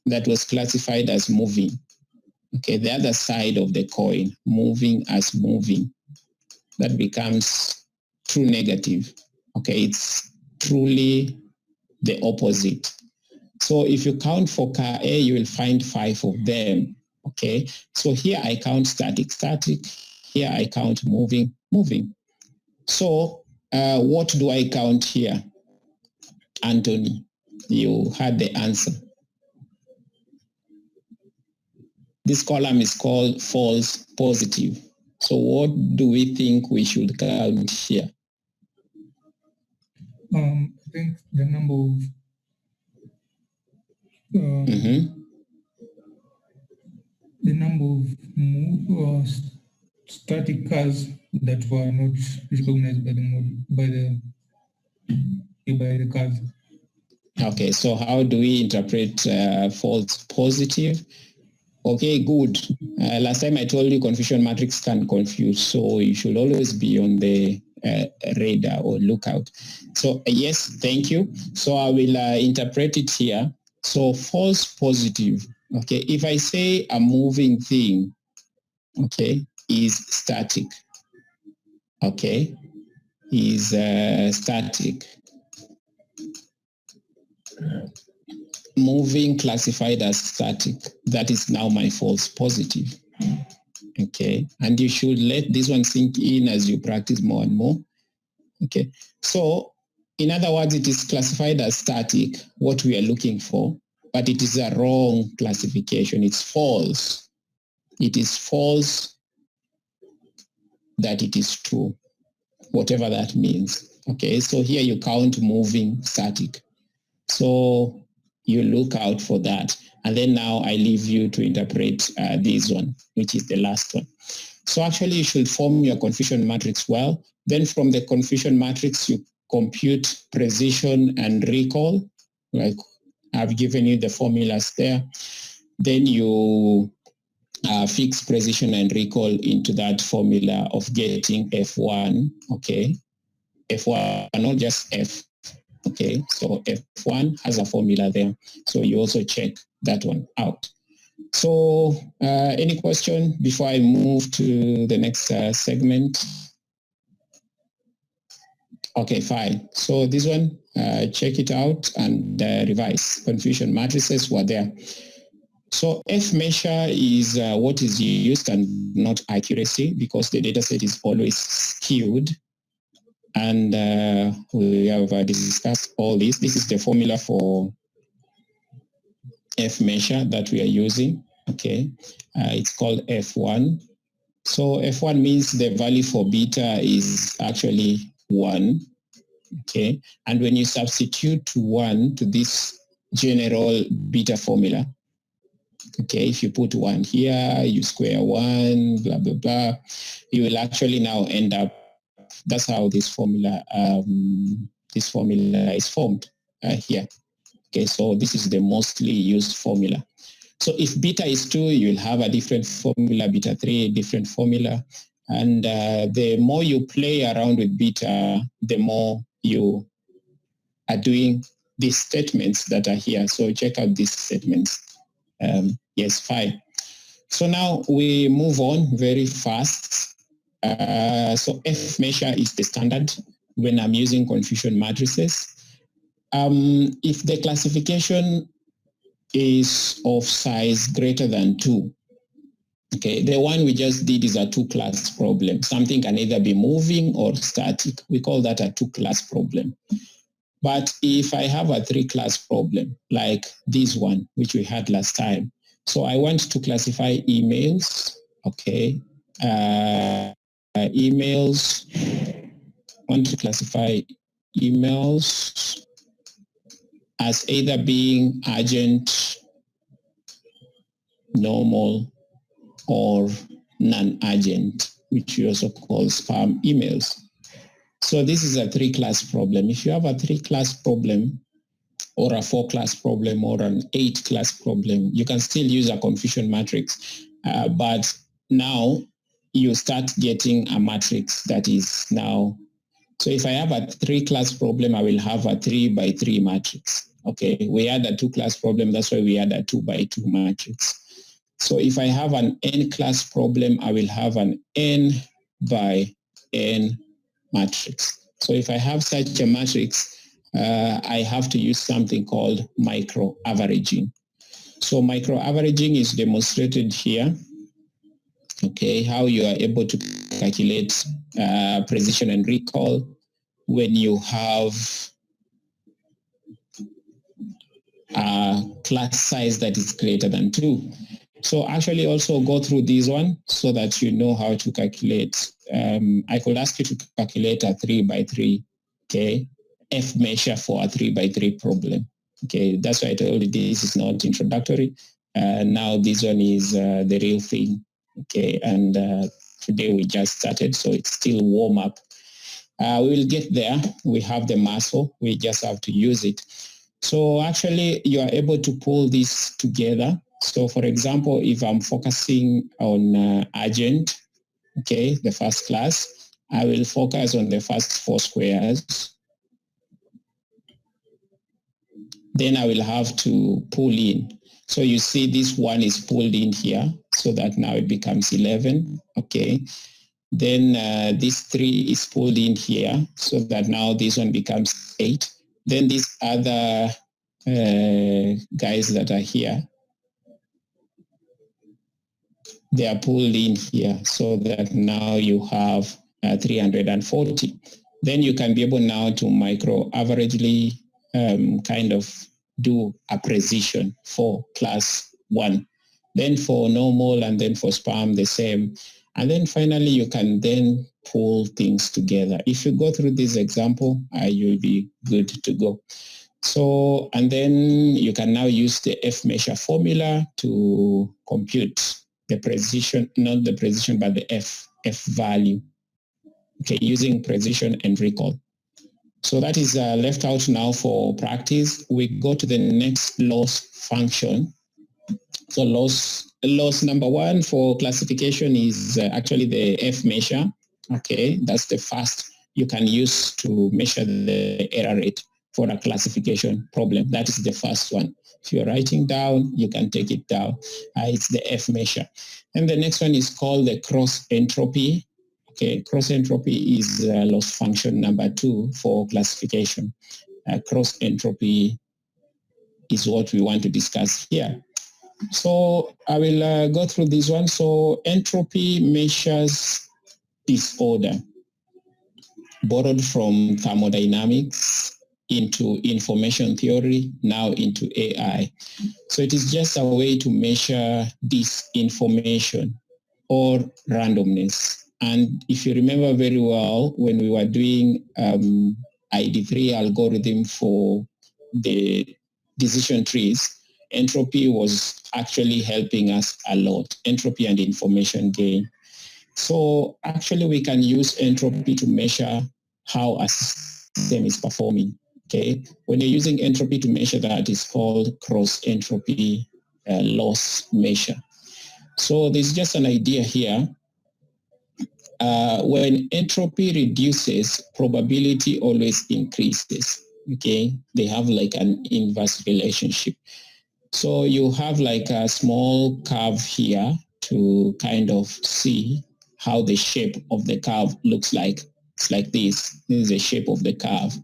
that was classified as moving. Okay, the other side of the coin, moving as moving, that becomes true negative. Okay, it's truly the opposite. So if you count for car A, you will find 5 of them. Okay, so here I count static. Here I count moving. So what do I count here? Anthony, you had the answer. This column is called false positive. So what do we think we should count here? I think the number of the number of static cars that were not recognized by the model, by the cars. Okay, so how do we interpret false positive? Okay, good. Last time I told you confusion matrix can confuse, so you should always be on the radar or lookout. So yes, thank you. So I will interpret it here. So false positive, okay, if I say a moving thing, okay, is static, okay, is static. Moving classified as static, that is now my false positive. Okay, and you should let this one sink in as you practice more and more. Okay, so in other words, it is classified as static, what we are looking for, but it is a wrong classification. It's false. It is false that it is true, whatever that means. Okay, so here you count moving static. So you look out for that. And then now I leave you to interpret this one, which is the last one. So actually you should form your confusion matrix well. Then from the confusion matrix, you compute precision and recall. Like I've given you the formulas there. Then you fix precision and recall into that formula of getting F1, okay? F1, not just F. Okay, so F1 has a formula there. So you also check that one out. So any question before I move to the next segment? Okay, fine. So this one, check it out and revise. Confusion matrices were there. So F measure is what is used and not accuracy, because the data set is always skewed. And we have discussed all this. This is the formula for F measure that we are using. Okay, it's called F1. So F1 means the value for beta is actually 1. Okay, and when you substitute 1 to this general beta formula, okay, if you put 1 here, you square 1, blah, blah, blah, you will actually now end up, that's how this formula is formed here. Okay, so this is the mostly used formula. So if beta is 2, you'll have a different formula, beta 3, different formula. And the more you play around with beta, the more you are doing these statements that are here. So check out these statements. Yes, fine. So now we move on very fast. So F measure is the standard when I'm using confusion matrices. If the classification is of size greater than 2, okay, the one we just did is a 2-class problem. Something can either be moving or static. We call that a 2-class problem. But if I have a 3-class problem, like this one, which we had last time, so I want to classify emails, okay, emails, want to classify emails as either being urgent, normal, or non-urgent, which we also call spam emails. So this is a 3-class problem. If you have a 3-class problem or a 4-class problem or an 8-class problem, you can still use a confusion matrix. But now you start getting a matrix that is now, so if I have a 3-class problem, I will have a 3 by 3 matrix. Okay, we had a 2-class problem, that's why we had a 2 by 2 matrix. So if I have an n-class problem, I will have an n by n matrix. So if I have such a matrix, I have to use something called micro-averaging. So micro-averaging is demonstrated here. Okay, how you are able to calculate precision and recall when you have a class size that is greater than 2. So actually also go through this one so that you know how to calculate. I could ask you to calculate a 3 by 3, okay, F measure for a 3 by 3 problem. Okay, that's why I told you this is not introductory. Now this one is the real thing. Okay, and today we just started, so it's still warm up. We will get there. We have the muscle. We just have to use it. So actually, you are able to pull this together. So for example, if I'm focusing on urgent, okay, the first class, I will focus on the first 4 squares. Then I will have to pull in. So you see this one is pulled in here, so that now it becomes 11, okay. Then this 3 is pulled in here, so that now this one becomes 8. Then these other guys that are here, they are pulled in here, so that now you have 340. Then you can be able now to micro-averagely kind of do a precision for class 1. Then for normal and then for spam, the same. And then finally, you can then pull things together. If you go through this example, you'll be good to go. So, and then you can now use the F measure formula to compute the precision, not the precision, but the F value, okay, using precision and recall. So that is left out now for practice. We go to the next loss function. So loss number 1 for classification is actually the F measure. Okay, that's the first you can use to measure the error rate for a classification problem. That is the first one. If you're writing down, you can take it down. It's the F measure. And the next one is called the cross entropy. Okay, cross entropy is loss function number 2 for classification. Cross entropy is what we want to discuss here. So I will go through this one. So entropy measures disorder, borrowed from thermodynamics into information theory, now into AI. So it is just a way to measure disinformation or randomness. And if you remember very well, when we were doing ID3 algorithm for the decision trees, entropy was actually helping us a lot, entropy and information gain. So actually we can use entropy to measure how a system is performing. Okay, when you're using entropy to measure that, is called cross entropy loss measure. So there's just an idea here. When entropy reduces, probability always increases. Okay, they have like an inverse relationship. So you have like a small curve here to kind of see how the shape of the curve looks like. It's like this. This is the shape of the curve.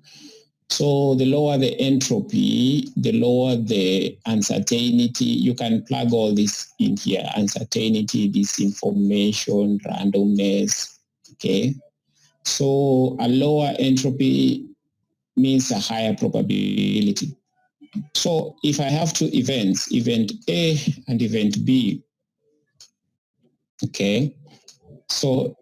So the lower the entropy, the lower the uncertainty. You can plug all this in here: uncertainty, disinformation, randomness. Okay. So a lower entropy means a higher probability. So if I have two events, event A and event B, okay. So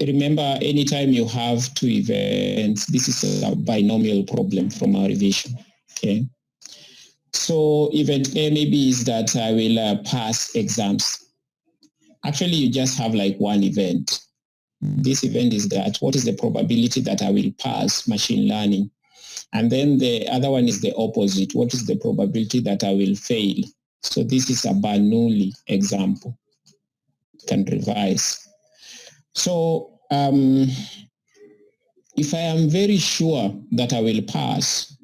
remember, anytime you have two events, this is a binomial problem from our revision, okay? So event A maybe is that I will pass exams. Actually, you just have like one event. This event is that, what is the probability that I will pass machine learning? And then the other one is the opposite. What is the probability that I will fail? So this is a Bernoulli example. You can revise. So if I am very sure that I will pass,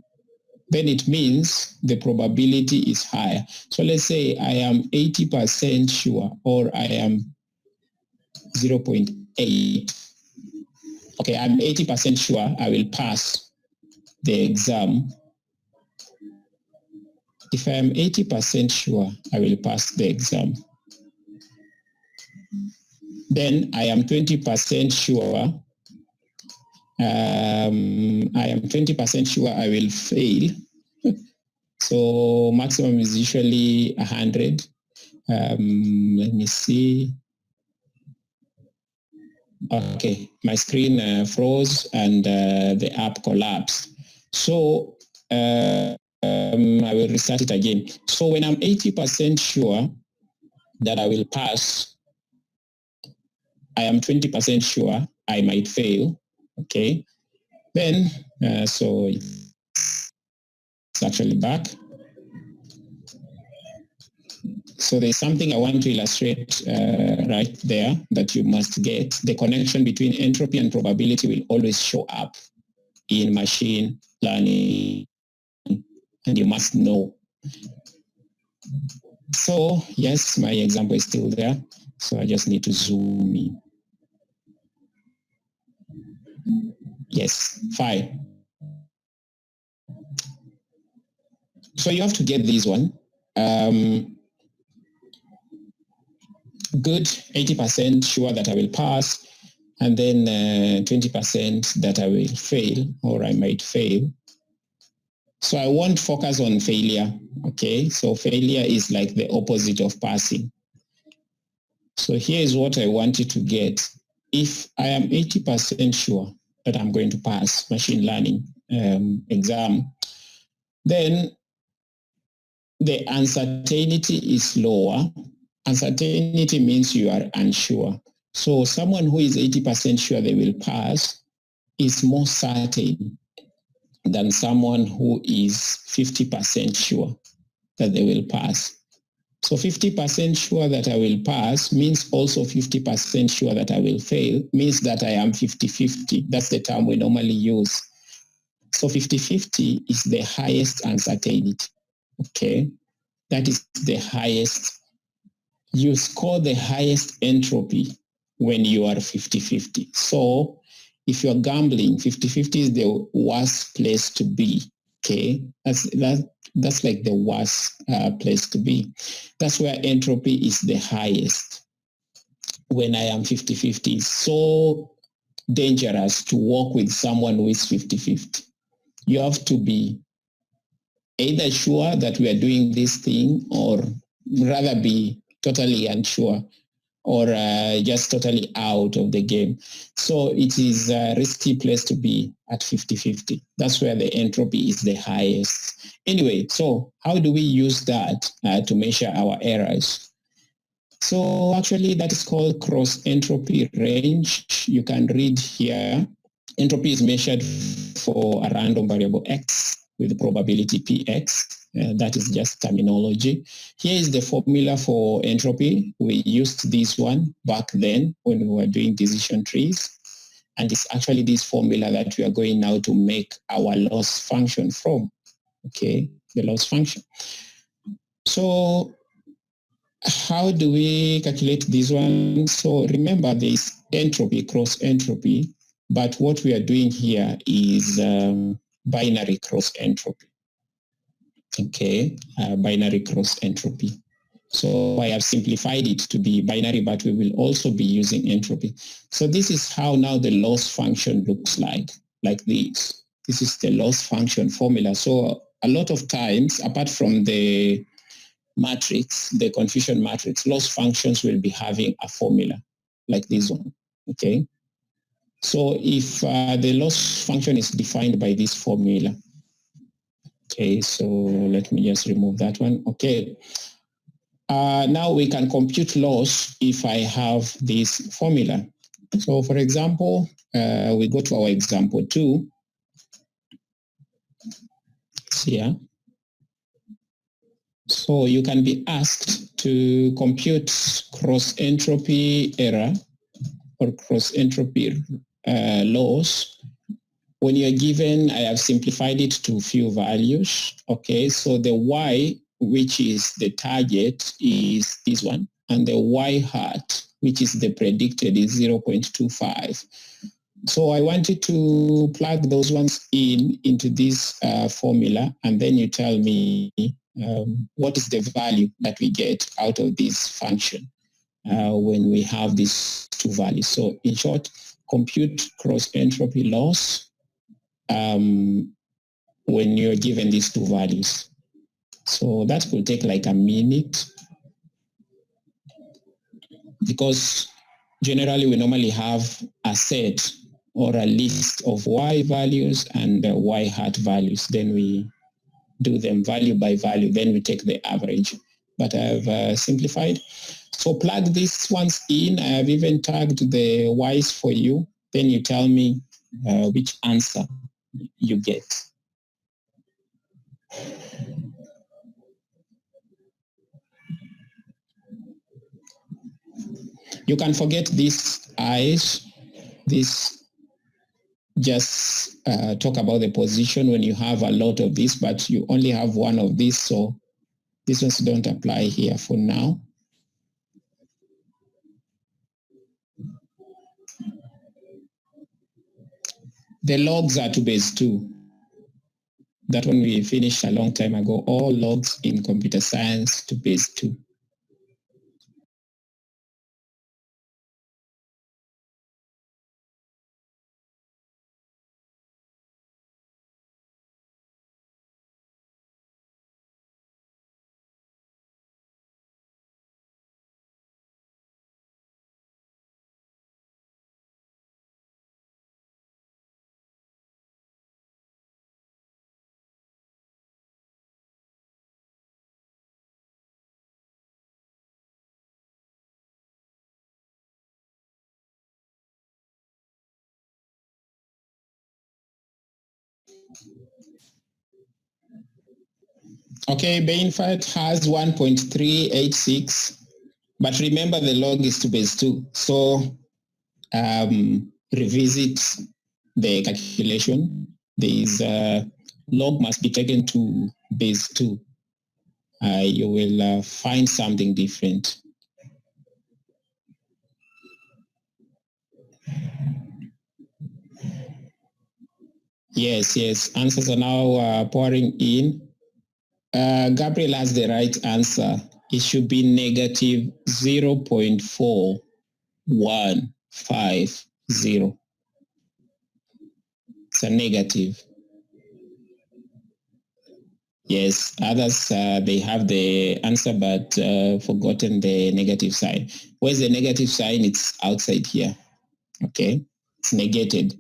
then it means the probability is higher. So let's say I am 80% sure, or I am 0.8. Okay, I'm 80% sure I will pass the exam. If I am 80% sure I will pass the exam, then I am 20% sure I am 20% sure I will fail. So maximum is usually 100. Let me see. Okay, my screen froze and the app collapsed. So I will restart it again. So when I'm 80% sure that I will pass, I am 20% sure I might fail. Okay, then so it's actually back. So there's something I want to illustrate right there that you must get. The connection between entropy and probability will always show up in machine learning, and you must know. So yes, my example is still there. So I just need to zoom in. Yes, fine. So you have to get this one. Good, 80% sure that I will pass, and then 20% that I will fail, or I might fail. So I won't focus on failure, okay? So failure is like the opposite of passing. So here is what I want you to get. If I am 80% sure that I'm going to pass machine learning exam, then the uncertainty is lower. Uncertainty means you are unsure. So someone who is 80% sure they will pass is more certain than someone who is 50% sure that they will pass. So 50% sure that I will pass means also 50% sure that I will fail, means that I am 50-50. That's the term we normally use. So 50-50 is the highest uncertainty, okay? That is the highest. You score the highest entropy when you are 50-50. So if you're gambling, 50-50 is the worst place to be. Okay, that's like the worst place to be. That's where entropy is the highest. When I am 50-50, it's so dangerous to work with someone who is 50-50. You have to be either sure that we are doing this thing, or rather be totally unsure, or just totally out of the game. So it is a risky place to be at 50-50. That's where the entropy is the highest. Anyway, so how do we use that to measure our errors? So actually that is called cross entropy range. You can read here. Entropy is measured for a random variable x with probability px. That is just terminology. Here is the formula for entropy. We used this one back then when we were doing decision trees. And it's actually this formula that we are going now to make our loss function from. Okay, the loss function. So how do we calculate this one? So remember, there is entropy, cross entropy, but what we are doing here is binary cross entropy. Okay, binary cross entropy. So I have simplified it to be binary, but we will also be using entropy. So this is how now the loss function looks like this. This is the loss function formula. So a lot of times, apart from the matrix, the confusion matrix, loss functions will be having a formula like this one, okay? So if the loss function is defined by this formula, okay, so let me just remove that one, okay. Now we can compute loss if I have this formula. So for example, we go to our example 2. Here. So you can be asked to compute cross entropy error or cross entropy loss. When you're given, I have simplified it to few values. Okay, so the y, which is the target, is this one, and the y hat, which is the predicted, is 0.25. So I wanted to plug those ones into this formula, and then you tell me what is the value that we get out of this function when we have these two values. So in short, compute cross entropy loss when you're given these two values. So that will take like a minute, because generally we normally have a set or a list of y values and y hat values. Then we do them value by value. Then we take the average. But I've simplified. So plug these ones in. I have even tagged the y's for you. Then you tell me which answer you get. You can forget these i's. This just talk about the position when you have a lot of this, but you only have one of these, so these ones don't apply here for now. The logs are to base 2. That one we finished a long time ago. All logs in computer science to base 2. Okay, Bainfat has 1.386, but remember the log is to base 2. So revisit the calculation. There log must be taken to base 2. You will find something different. Yes, answers are now pouring in. Gabriel has the right answer. It should be negative 0.4150. It's a negative. Yes, others, they have the answer but forgotten the negative sign. Where's the negative sign? It's outside here. Okay, it's negated.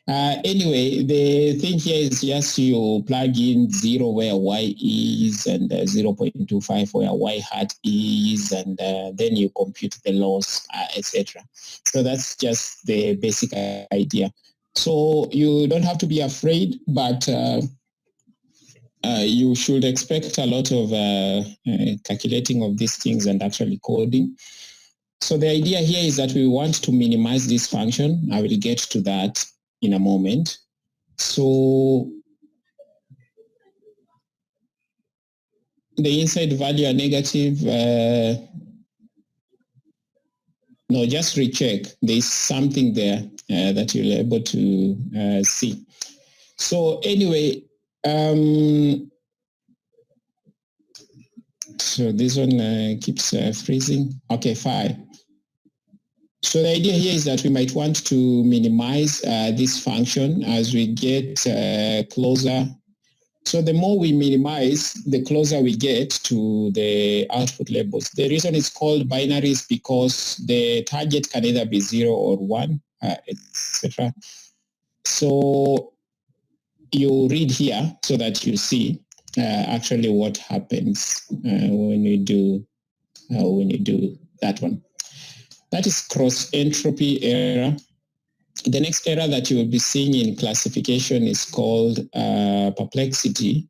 Anyway, the thing here is just you plug in 0 where y is and 0.25 where y hat is, and then you compute the loss, etc. So that's just the basic idea. So you don't have to be afraid, but you should expect a lot of calculating of these things and actually coding. So the idea here is that we want to minimize this function. I will get to that in a moment. So the inside value are negative. No, just recheck. There's something there that you'll be able to see. So anyway, so this one keeps freezing. Okay, fine. So the idea here is that we might want to minimize this function as we get closer. So the more we minimize, the closer we get to the output labels. The reason it's called binary is because the target can either be 0 or 1, etc. So you read here so that you see actually what happens when you do that one. That is cross entropy error. The next error that you will be seeing in classification is called perplexity.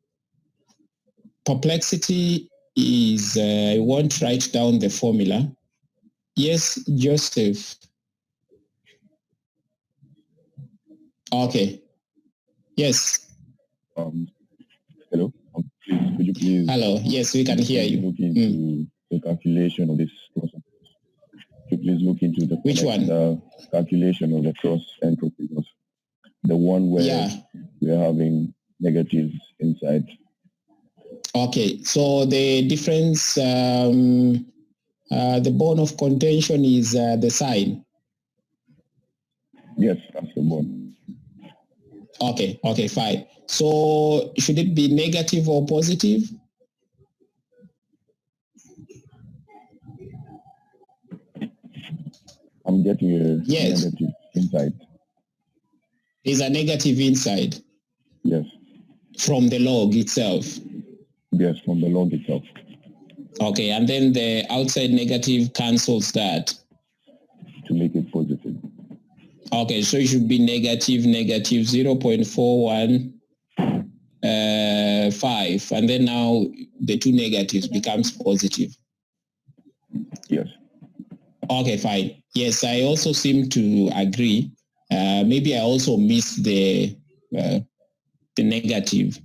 Perplexity is, I won't write down the formula. Yes, Joseph. Okay. Yes. Hello. Please, could you please? Hello. Yes, we can hear you. Look into the calculation of this process. Could you please look into the which one? Calculation of the cross entropy, the one where we're having negatives inside. Okay. So the difference, the bone of contention is the sign. Yes, that's the one. Okay, fine. So should it be negative or positive? I'm getting a negative inside. There's a negative inside? Yes. From the log itself? Yes, from the log itself. Okay, and then the outside negative cancels that? To make it positive. Okay, so it should be negative 0.415, and then now the two negatives becomes positive. Yes. Okay, fine. Yes, I also seem to agree. Maybe I also missed the negative,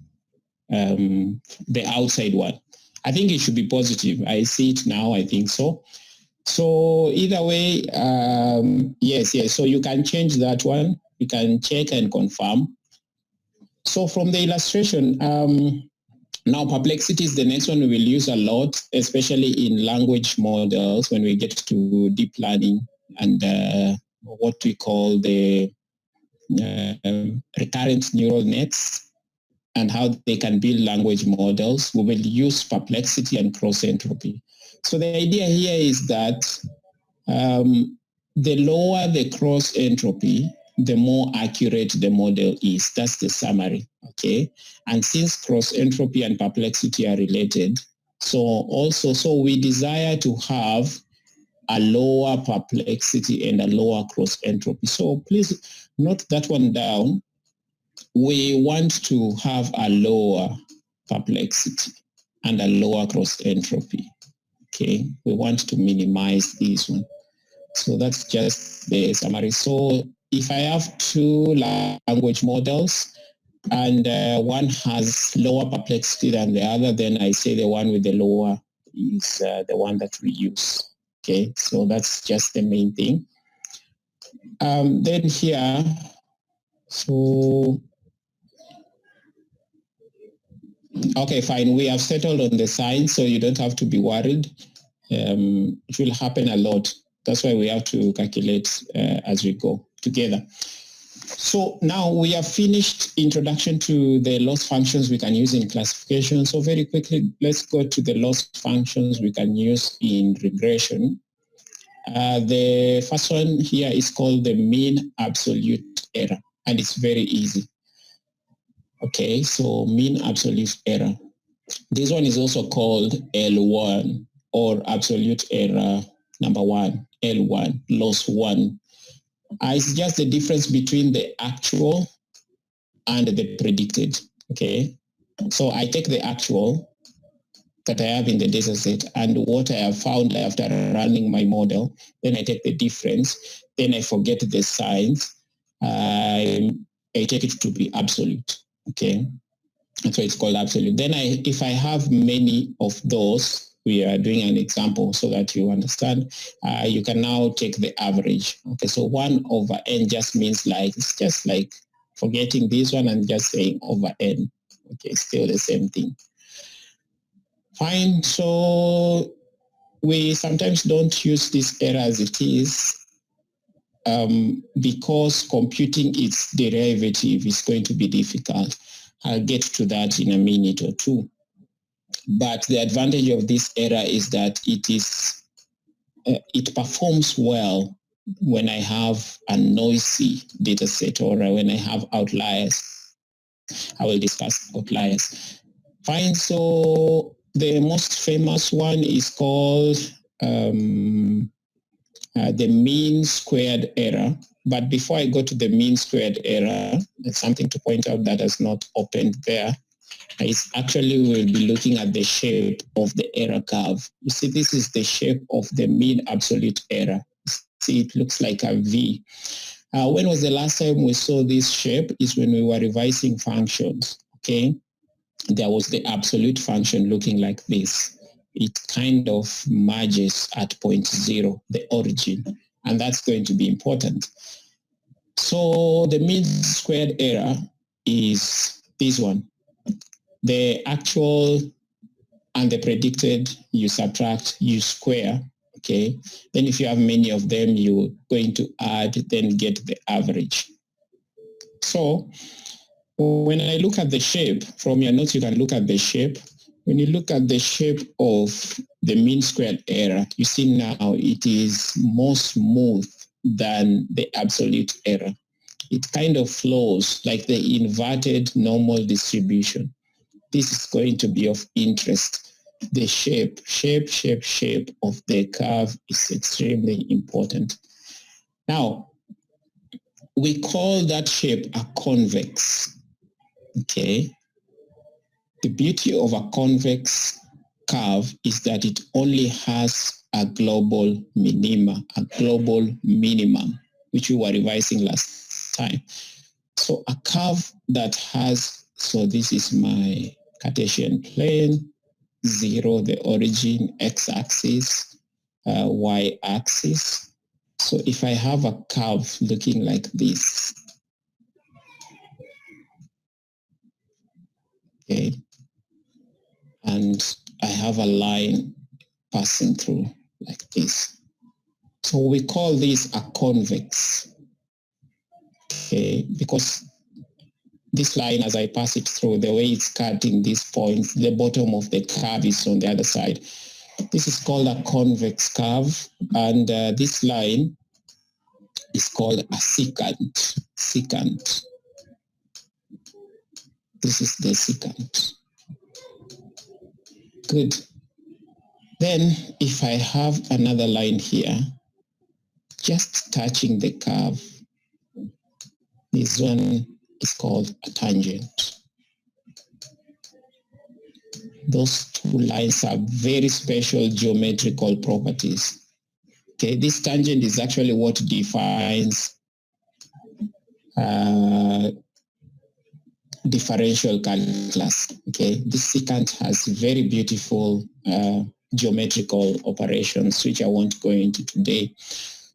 the outside one. I think it should be positive. I see it now. I think so. So either way, yes. So you can change that one. You can check and confirm. So from the illustration, now perplexity is the next one we will use a lot, especially in language models when we get to deep learning and what we call the recurrent neural nets and how they can build language models. We will use perplexity and cross entropy. So the idea here is that the lower the cross entropy, the more accurate the model is. That's the summary, okay? And since cross entropy and perplexity are related, so we desire to have a lower perplexity and a lower cross entropy. So please note that one down. We want to have a lower perplexity and a lower cross entropy, okay? We want to minimize this one. So that's just the summary. So if I have two language models and one has lower perplexity than the other, then I say the one with the lower is the one that we use. Okay, so that's just the main thing. Then here, so Okay, fine. We have settled on the sign, so you don't have to be worried. It will happen a lot. That's why we have to calculate as we go together. So now we have finished introduction to the loss functions we can use in classification. So very quickly, let's go to the loss functions we can use in regression. The first one here is called the mean absolute error, and it's very easy. Okay, so mean absolute error. This one is also called L1 or absolute error number 1, L1, loss 1. It's just the difference between the actual and the predicted. Okay, so I take the actual that I have in the data set and what I have found after running my model, then I take the difference, then I forget the signs, I take it to be absolute. Okay, so it's called absolute. Then if I have many of those, we are doing an example so that you understand, you can now take the average. Okay, so 1 over n just means like, it's just like forgetting this one and just saying over n. Okay, still the same thing. Fine, so we sometimes don't use this error as it is because computing its derivative is going to be difficult. I'll get to that in a minute or two. But the advantage of this error is that it performs well when I have a noisy data set or when I have outliers. I will discuss outliers. Fine, so the most famous one is called the mean squared error. But before I go to the mean squared error, there's something to point out that has not opened there. It's actually we'll be looking at the shape of the error curve. You see, this is the shape of the mean absolute error. See, it looks like a V. When was the last time we saw this shape? Is when we were revising functions, okay? There was the absolute function looking like this. It kind of merges at point 0, the origin, and that's going to be important. So the mean squared error is this one. The actual and the predicted, you subtract, you square, okay? Then if you have many of them, you're going to add, then get the average. So when I look at the shape, from your notes you can look at the shape. When you look at the shape of the mean squared error, you see now it is more smooth than the absolute error. It kind of flows like the inverted normal distribution. This is going to be of interest. The shape of the curve is extremely important. Now, we call that shape a convex, okay? The beauty of a convex curve is that it only has a global minima, a global minimum, which we were revising last time. So a curve that has, so this is my Cartesian plane, 0, the origin, x-axis, y-axis. So if I have a curve looking like this, okay, and I have a line passing through like this. So we call this a convex, okay, because this line, as I pass it through, the way it's cutting these points, the bottom of the curve is on the other side. This is called a convex curve, and this line is called a secant. Secant. This is the secant. Good. Then, if I have another line here, just touching the curve, this one is called a tangent. Those two lines have very special geometrical properties. Okay, this tangent is actually what defines differential calculus. Okay, this secant has very beautiful geometrical operations, which I won't go into today.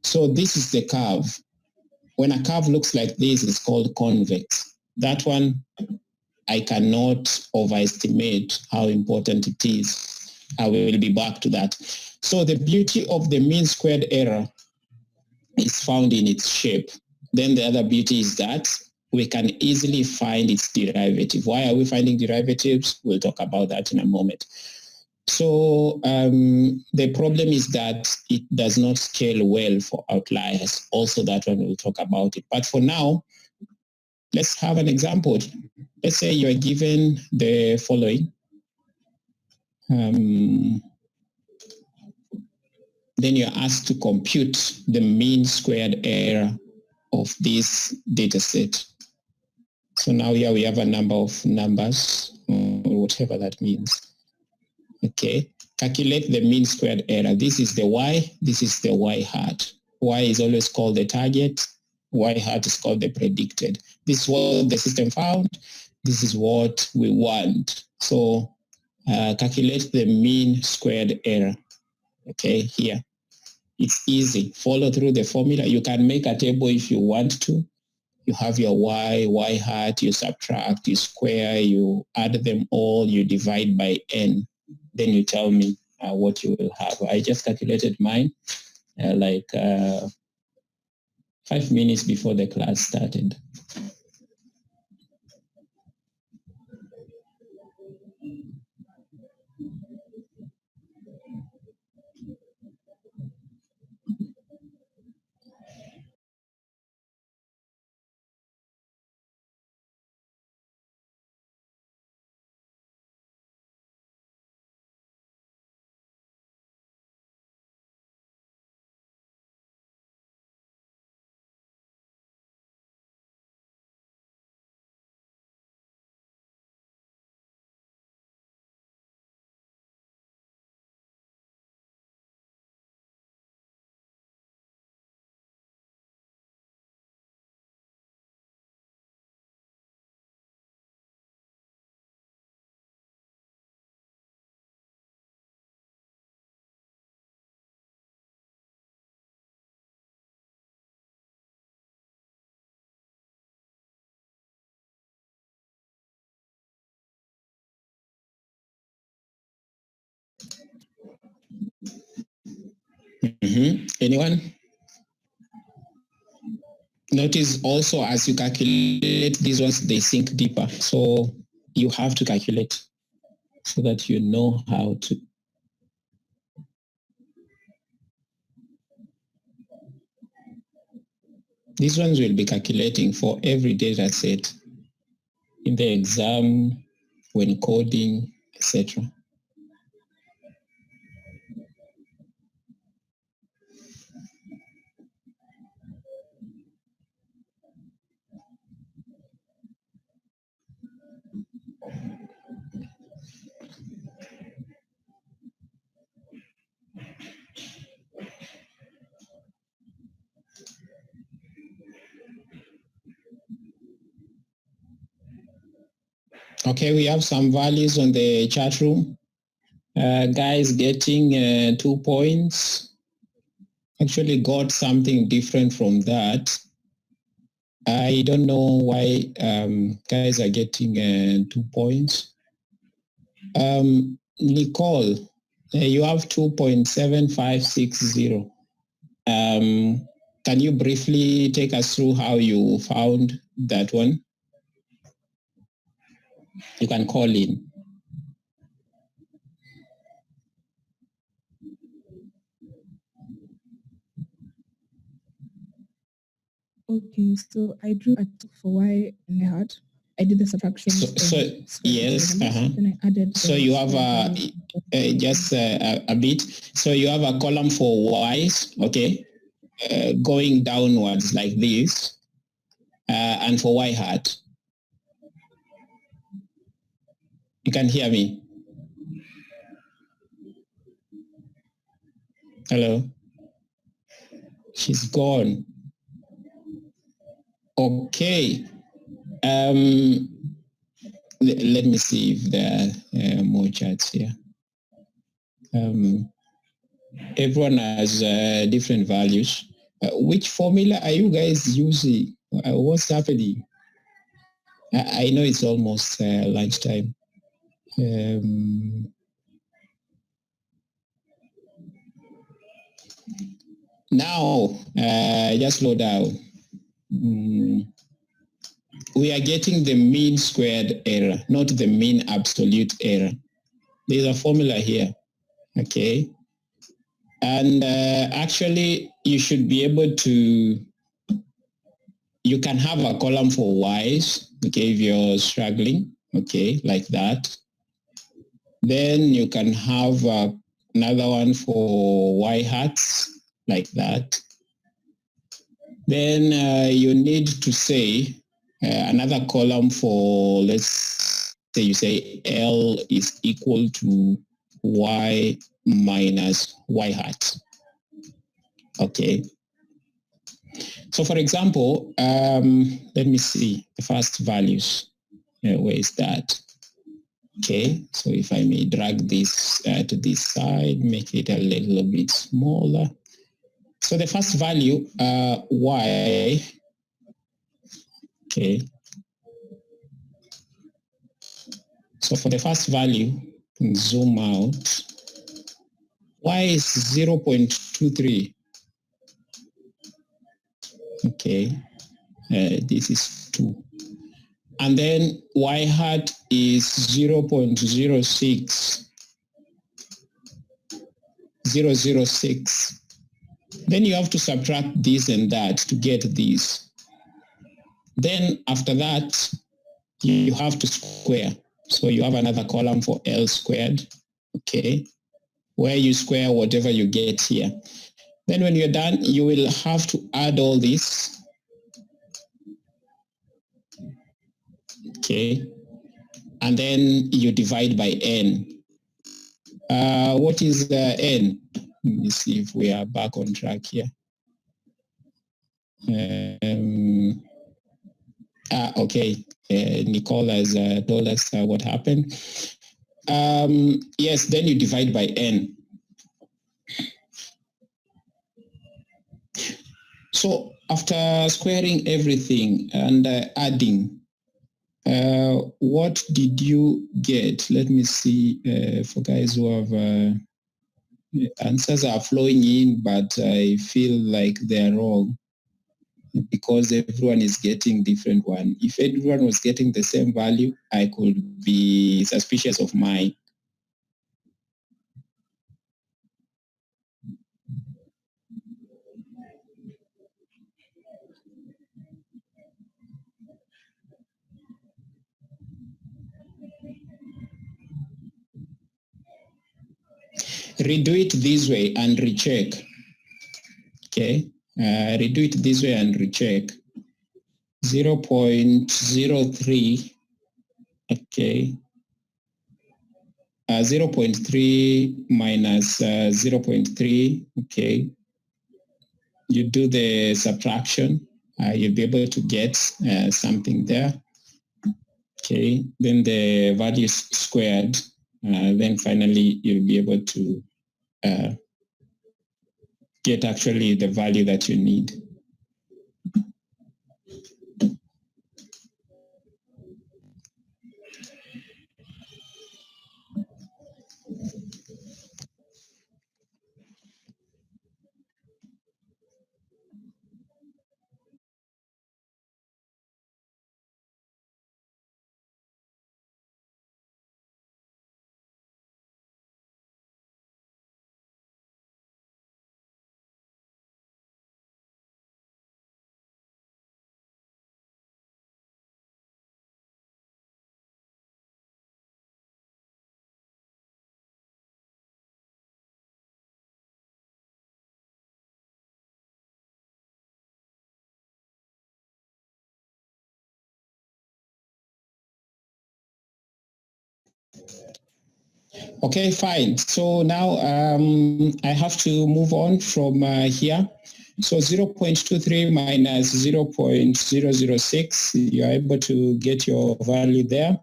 So this is the curve. When a curve looks like this, it's called convex. That one, I cannot overestimate how important it is. I will be back to that. So the beauty of the mean squared error is found in its shape. Then the other beauty is that we can easily find its derivative. Why are we finding derivatives? We'll talk about that in a moment. So the problem is that it does not scale well for outliers. Also that one we'll talk about it. But for now, let's have an example. Let's say you are given the following. Then you're asked to compute the mean squared error of this data set. So now here we have a number of numbers, or whatever that means. Okay, calculate the mean squared error. This is the y, this is the y hat. Y is always called the target, y hat is called the predicted. This is what the system found, this is what we want. So calculate the mean squared error. Okay, here. It's easy. Follow through the formula. You can make a table if you want to. You have your y hat, you subtract, you square, you add them all, you divide by n. Then you tell me what you will have. I just calculated mine 5 minutes before the class started. Anyone? Notice also as you calculate these ones, they sink deeper. So you have to calculate so that you know how to. These ones will be calculating for every data set in the exam, when coding, etc. Okay, we have some values on the chat room. Guys getting 2 points. Actually got something different from that. I don't know why guys are getting 2 points. Nicole, you have 2.7560. Can you briefly take us through how you found that one? You can call in. Okay, so I drew a tick for y and a hat. I did the subtraction. So yes, then I added. So you have just a bit. So you have a column for y's, okay, going downwards like this, and for y hat. You can hear me? Hello? She's gone. Okay. Let me see if there are more chats here. Everyone has different values. Which formula are you guys using? What's happening? I know it's almost lunchtime. Now, just slow down. We are getting the mean squared error, not the mean absolute error. There's a formula here, okay? And actually, you should be able to, you can have a column for y's, okay, if you're struggling, okay, like that. Then you can have another one for y hats, like that. Then you need to say another column for, let's say you say L is equal to y minus y hat. Okay. So for example, let me see the first values. Where is that? Okay, so if I may drag this to this side, make it a little bit smaller. So the first value, y, okay. So for the first value, zoom out, y is 0.23. Okay, this is 2. And then y hat is 0.06. 0.06. Then you have to subtract this and that to get this. Then after that, you have to square. So you have another column for L squared, okay, where you square whatever you get here. Then when you're done, you will have to add all this, okay, and then you divide by n. What is n? Let me see if we are back on track here. Okay, Nicole has told us what happened. Yes, then you divide by n. So after squaring everything and adding, what did you get? Let me see for guys who have answers are flowing in, but I feel like they're wrong because everyone is getting different one. If everyone was getting the same value, I could be suspicious of mine. Redo it this way and recheck. Okay, redo it this way and recheck. 0.03. Okay. 0.3 minus 0.3. Okay. You do the subtraction. You'll be able to get something there. Okay. Then the value is squared. Then finally, you'll be able to get actually the value that you need. Okay, fine. So now I have to move on from here. So 0.23 minus 0.006, you're able to get your value there.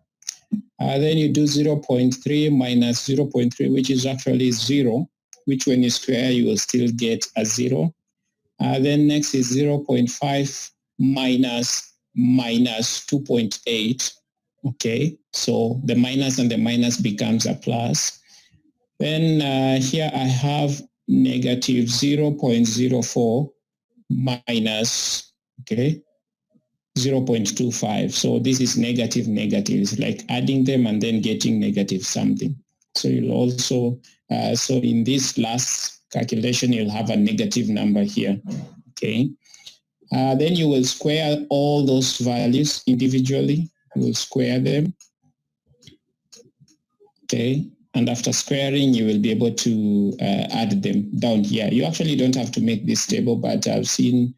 Then you do 0.3 minus 0.3, which is actually 0, which when you square, you will still get a 0. Then next is 0.5 minus minus 2.8. Okay, so the minus and the minus becomes a plus. Then here I have negative 0.04 minus, okay, 0.25. So this is negative. It's like adding them and then getting negative something. So you'll also, so in this last calculation, you'll have a negative number here, okay? Then you will square all those values individually. You will square them, okay? And after squaring, you will be able to add them down here. You actually don't have to make this table, but I've seen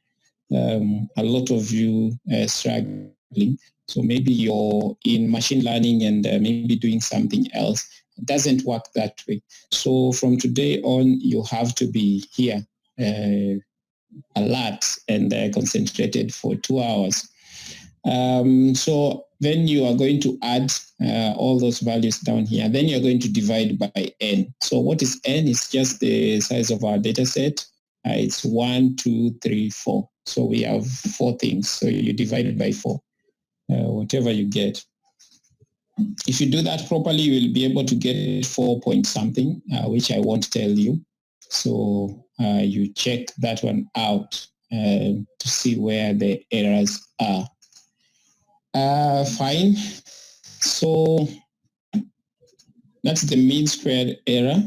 a lot of you struggling. So maybe you're in machine learning and maybe doing something else. It doesn't work that way. So from today on, you have to be here alert and concentrated for 2 hours. So then you are going to add all those values down here. Then you're going to divide by n. So what is n? It's just the size of our data set. It's 1, 2, 3, 4. So we have 4 things. So you divide it by 4, whatever you get. If you do that properly, you will be able to get 4 point something, which I won't tell you. So you check that one out to see where the errors are. Fine. So that's the mean squared error.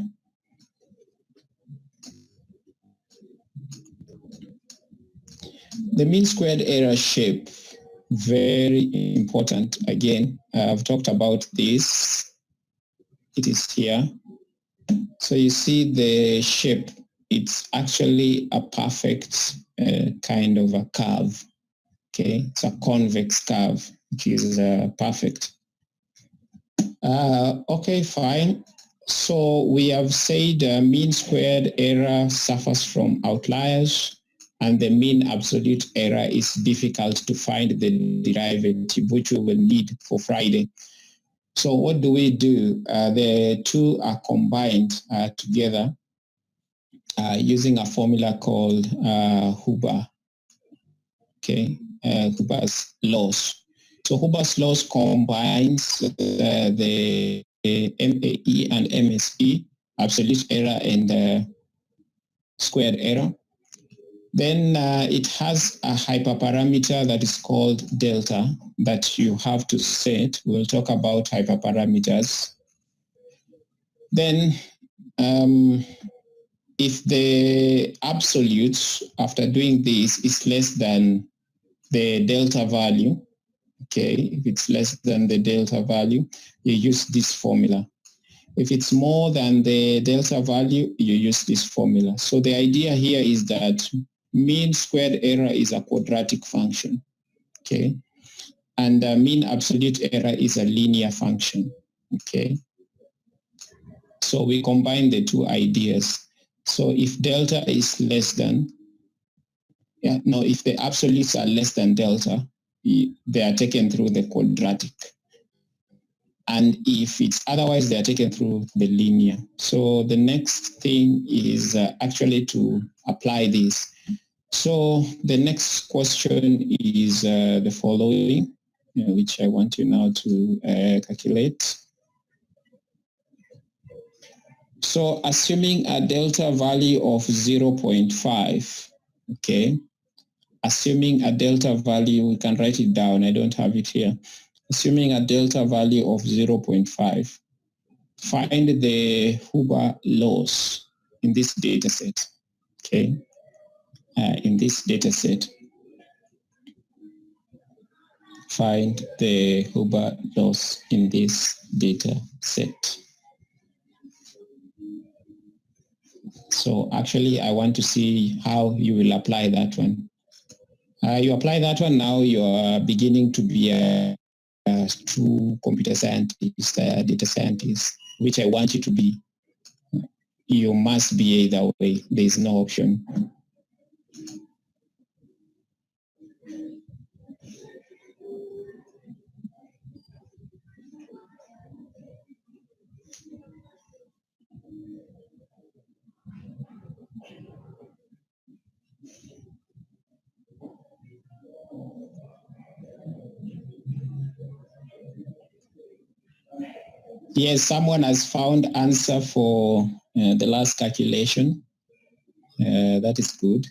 The mean squared error shape, very important. Again, I've talked about this. It is here. So you see the shape. It's actually a perfect kind of a curve. Okay, it's a convex curve, which is perfect. Okay, fine. So we have said mean squared error suffers from outliers, and the mean absolute error is difficult to find the derivative, which we will need for Friday. So what do? The two are combined together using a formula called Huber. Okay, Huber's laws. So Huber's laws combines the MAE and MSE, absolute error and squared error. Then it has a hyperparameter that is called delta that you have to set. We'll talk about hyperparameters. Then if the absolute after doing this is less than the delta value, okay, if it's less than the delta value, you use this formula. If it's more than the delta value, you use this formula. So the idea here is that mean squared error is a quadratic function, okay? And mean absolute error is a linear function, okay? So we combine the two ideas. So if delta is less than, if the absolutes are less than delta, they are taken through the quadratic. And if it's otherwise, they are taken through the linear. So the next thing is actually to apply this. So the next question is the following, which I want you now to calculate. So assuming a delta value of 0.5, okay, assuming a delta value, we can write it down, I don't have it here. Assuming a delta value of 0.5, find the Huber laws in this data set, okay? In this data set, find the Huber laws in this data set. So actually, I want to see how you will apply that one. You apply that one, now you are beginning to be a true computer scientist, data scientist, which I want you to be. You must be either way. There is no option. Yes, someone has found answer for the last calculation. That is good.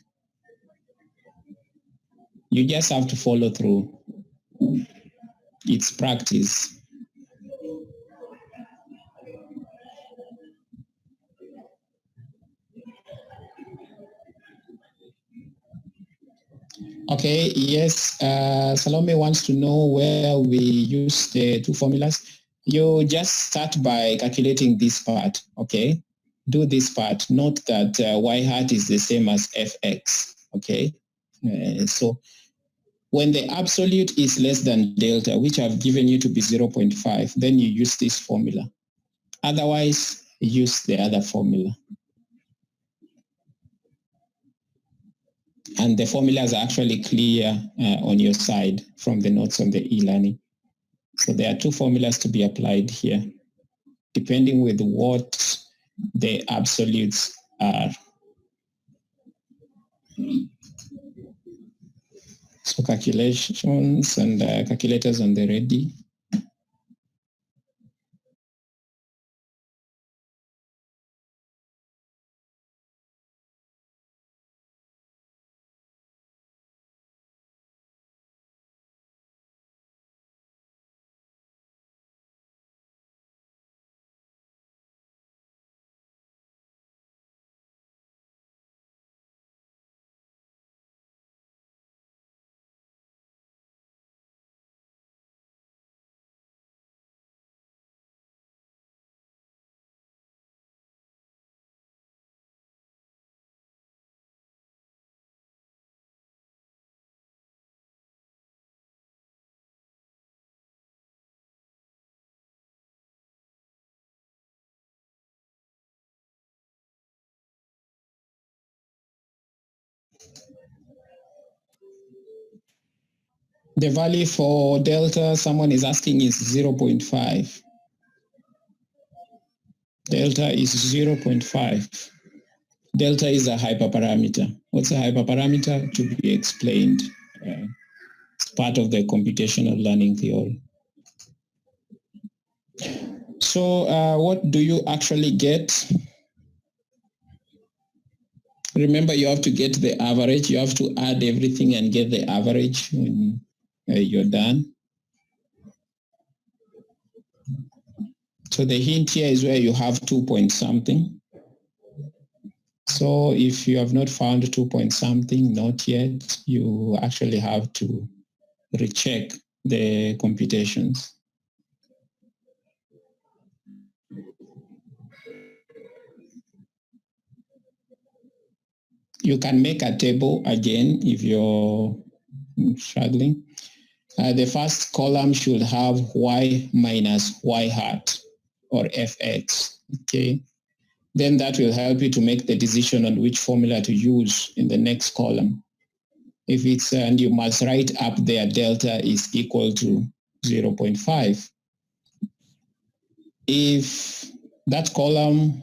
You just have to follow through. It's practice. Okay, yes, Salome wants to know where we use the two formulas. You just start by calculating this part, okay? Do this part. Note that y hat is the same as fx, okay? So when the absolute is less than delta, which I've given you to be 0.5, then you use this formula. Otherwise, use the other formula. And the formulas are actually clear on your side from the notes on the e-learning. So there are two formulas to be applied here, depending with what the absolutes are. So calculations and calculators on the ready. The value for delta, someone is asking, is 0.5. Delta is 0.5. Delta is a hyperparameter. What's a hyperparameter? To be explained. It's part of the computational learning theory. So what do you actually get? Remember, you have to get the average. You have to add everything and get the average when you're done. So the hint here is where you have 2 point something. So if you have not found 2 point something, not yet, you actually have to recheck the computations. You can make a table again if you're struggling. The first column should have y minus y hat or fx, okay? Then that will help you to make the decision on which formula to use in the next column. If it's, and you must write up there, delta is equal to 0.5. If that column,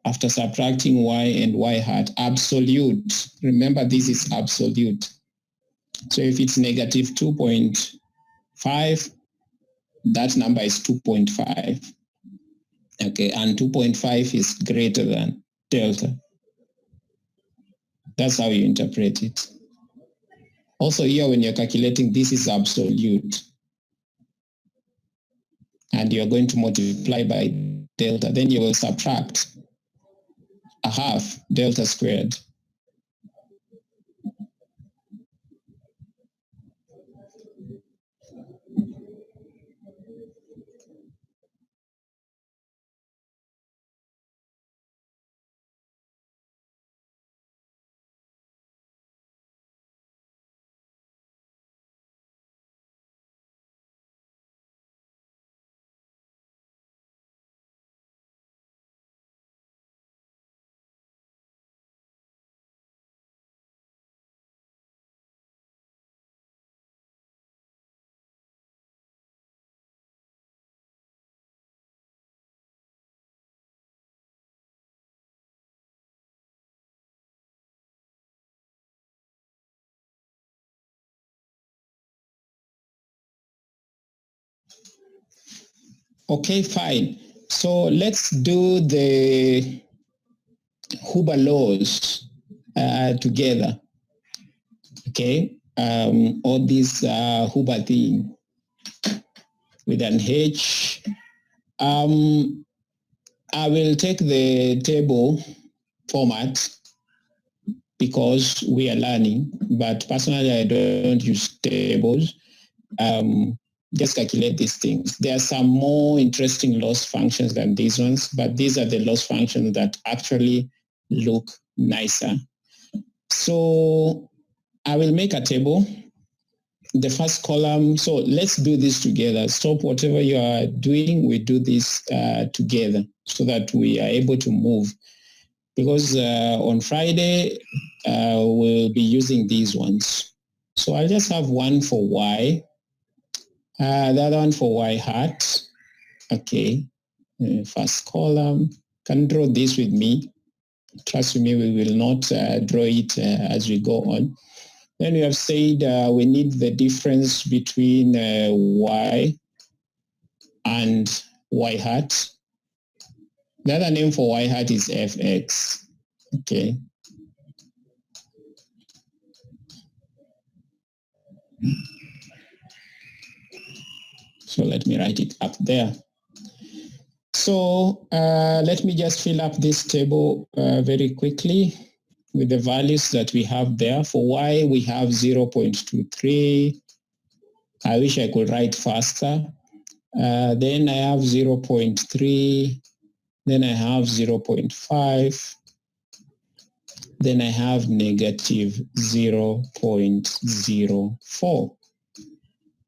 after subtracting y and y hat, absolute, remember this is absolute. So if it's negative 2.5, that number is 2.5. Okay, and 2.5 is greater than delta. That's how you interpret it. Also here, when you're calculating, this is absolute. And you're going to multiply by delta. Then you will subtract a half delta squared. Okay, fine. So let's do the Huber laws together. Okay, all these Huber thing with an H. I will take the table format because we are learning, but personally I don't use tables. Just calculate these things. There are some more interesting loss functions than these ones, but these are the loss functions that actually look nicer. So I will make a table. The first column, so let's do this together. Stop whatever you are doing, we do this together so that we are able to move. Because on Friday, we'll be using these ones. So I'll just have one for Y, the other one for Y hat. Okay, first column. Can draw this with me. Trust me, we will not draw it as we go on. Then we have said we need the difference between Y and Y hat. The other name for Y hat is FX. Okay. So let me write it up there. So let me just fill up this table very quickly with the values that we have there. For Y, we have 0.23. I wish I could write faster. Then I have 0.3. Then I have 0.5. Then I have negative 0.04.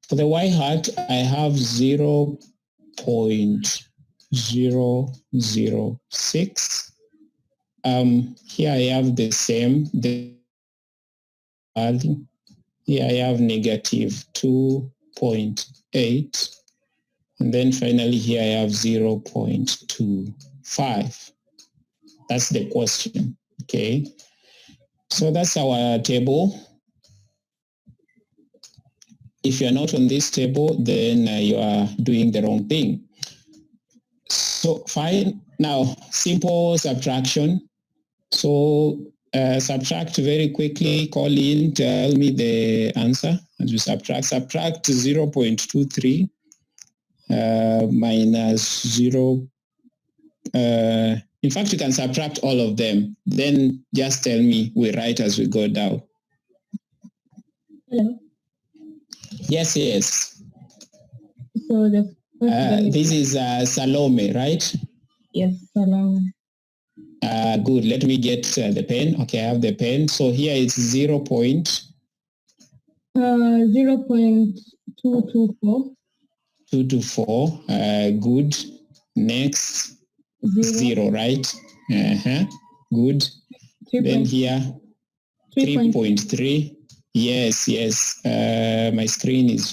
For the Y hat, I have 0.006. Here I have the same value. Here I have negative 2.8. And then finally here I have 0.25. That's the question, okay? So that's our table. If you're not on this table, then you are doing the wrong thing. So fine, now simple subtraction. So subtract very quickly, call in, tell me the answer as we subtract. Subtract 0.23 minus 0. In fact, you can subtract all of them. Then just tell me, we write as we go down. Hello. Yes, yes. So the this is Salome, right? Yes, Salome. Good. Let me get the pen. Okay, I have the pen. So here it's 0.224. 224. Good. Next. 0, right? Good. Then here 3.3. Yes, yes. My screen is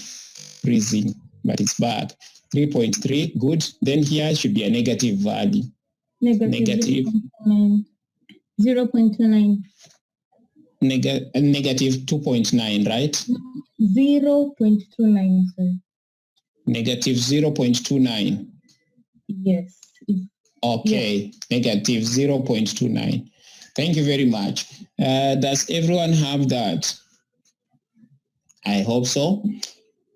freezing, but it's back. 3.3. Good. Then here should be a negative value. Negative 0.29. Negative 2.9, right? 0.29, sorry. Negative 0.29. Yes. Okay, yes. Negative 0.29. Thank you very much. Does everyone have that? I hope so.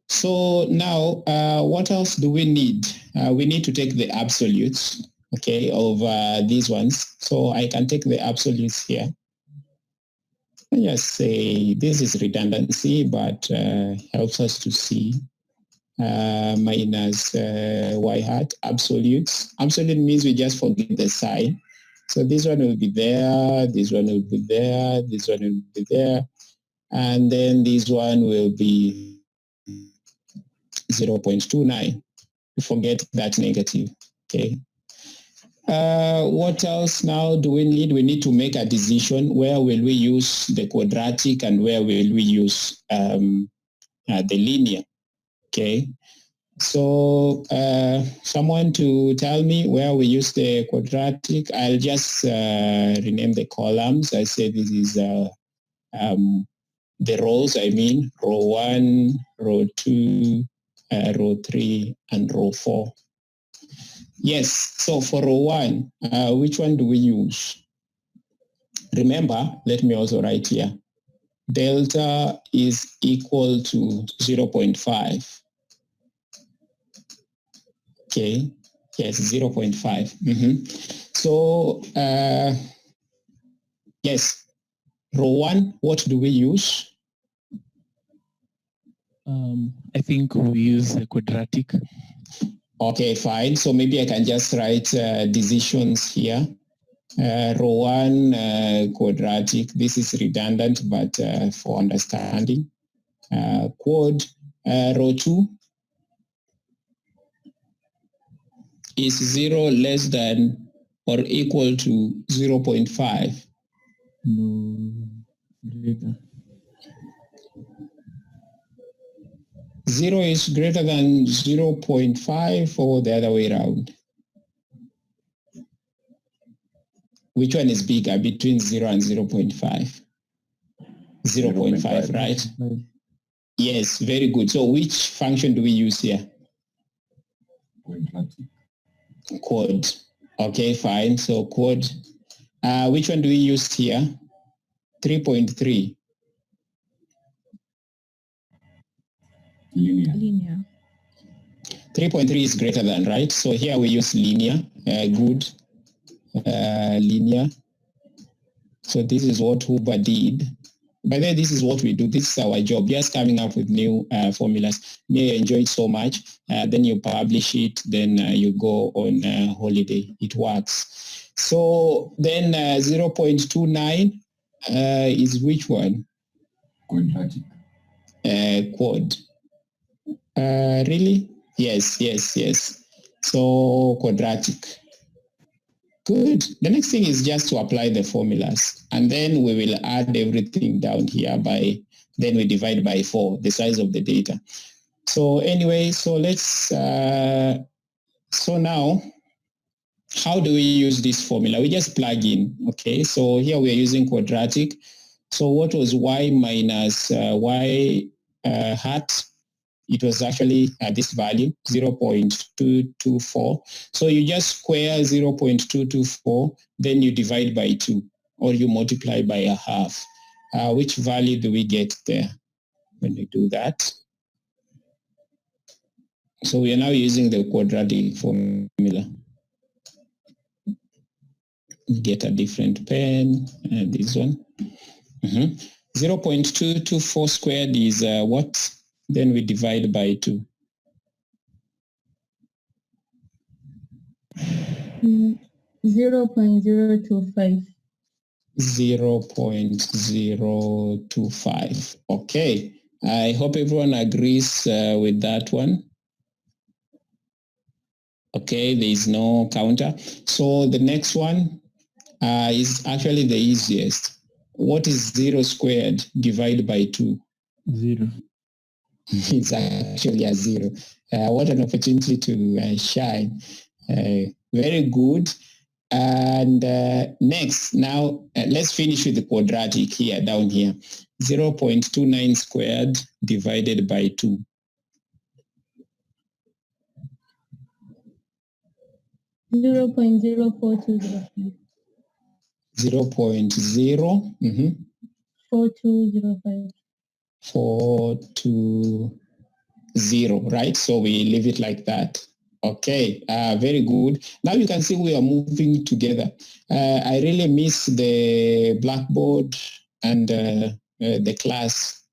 So now, what else do we need? We need to take the absolutes, okay, of these ones. So I can take the absolutes here. I just say this is redundancy, but helps us to see. Minus Y hat, absolutes. Absolute means we just forget the sign. So this one will be there, this one will be there, this one will be there, and then this one will be 0.29. Forget that negative, okay? What else now do we need? We need to make a decision. Where will we use the quadratic and where will we use the linear, okay? So someone to tell me where we use the quadratic. I'll just rename the columns. I say this is the rows, I mean, row 1, row 2, row 3, and row 4. Yes, so for row 1, which one do we use? Remember, let me also write here. Delta is equal to 0.5. Okay, yes, 0.5. So, yes, row 1, what do we use? I think we use the quadratic. Okay, fine. So maybe I can just write decisions here. Row 1, quadratic. This is redundant, but for understanding. Quad, row 2 is 0 less than or equal to 0.5. No, greater. 0 is greater than 0.5 or the other way around? Which one is bigger between 0 and 0.5? 0.5, right? Yes, very good. So which function do we use here? Quad. Okay, fine. So quad. Which one do we use here? 3.3. Linear. 3.3 is greater than, right? So here we use linear. Good. Linear. So this is what Huber did. By the way, this is what we do. This is our job, just coming up with new formulas. You enjoy it so much, then you publish it, then you go on holiday. It works. So then 0.29 is which one? Quadratic. Quad. Really? Yes. So quadratic. Good. The next thing is just to apply the formulas, and then we will add everything down here then we divide by 4, the size of the data. So anyway, so let's, so now, how do we use this formula? We just plug in, okay? So here we are using quadratic. So what was y minus y hat? It was actually this value, 0.224. So you just square 0.224, then you divide by 2, or you multiply by a half. Which value do we get there when you do that? So we are now using the quadratic formula. You get a different pen, this one. 0.224 squared is what? Then we divide by 2. 0.025. 0.025. Okay. I hope everyone agrees with that one. Okay, there is no counter. So the next one is actually the easiest. What is 0 squared divided by 2? 0. It's actually a 0. What an opportunity to shine. Very good. And next, now let's finish with the quadratic here, down here. 0.29 squared divided by 2. 0.0425. 0.0 4205. 420, right? So we leave it like that. Okay, very good. Now you can see we are moving together. I really miss the Blackboard and the class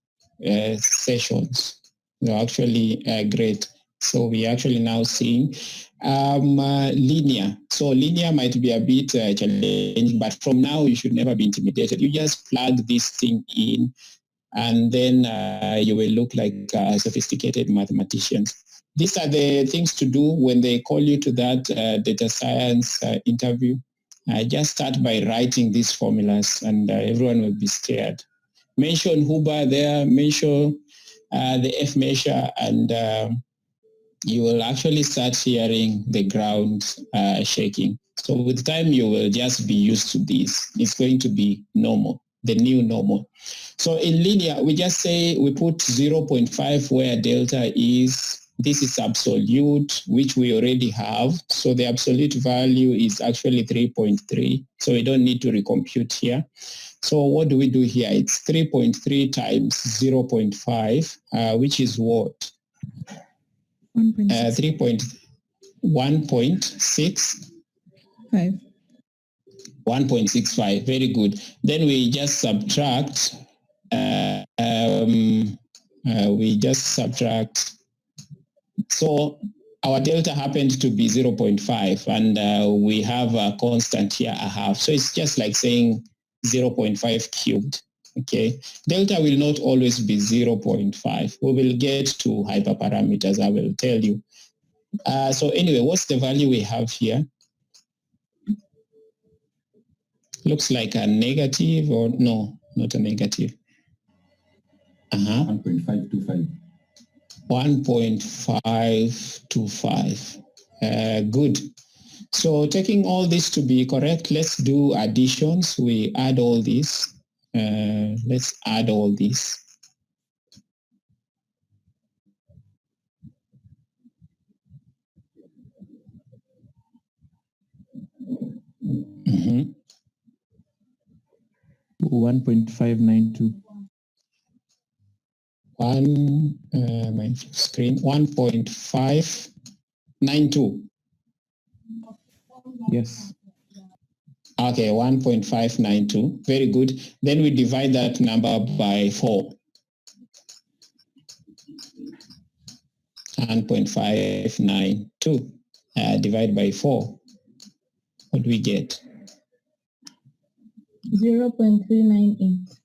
sessions. They're actually great. So we're actually now seeing linear. So linear might be a bit challenging, but from now you should never be intimidated. You just plug this thing in, and then you will look like sophisticated mathematicians. These are the things to do when they call you to that data science interview. Just start by writing these formulas, and everyone will be scared. Mention Huber there, mention the F measure, and you will actually start hearing the ground shaking. So with time, you will just be used to this. It's going to be normal, the new normal. So in linear, we just say we put 0.5 where delta is This is absolute, which we already have. So the absolute value is actually 3.3. So we don't need to recompute here. So what do we do here? It's 3.3 times 0.5, which is what? 1.65. 1.65, very good. Then we just subtract, so our delta happened to be 0.5 and we have a constant here, a half. So it's just like saying 0.5 cubed, okay? Delta will not always be 0.5. We will get to hyperparameters, I will tell you. So anyway, what's the value we have here? Looks like a negative, or no, not a negative. 1.525. 1.525. Good. So taking all this to be correct, let's do additions. We add all this. Let's add all this. Mm-hmm. 1.592. My screen, 1.592. Yes. Okay, 1.592. Very good. Then we divide that number by 4. 1.592 divide by 4. What do we get? 0.398.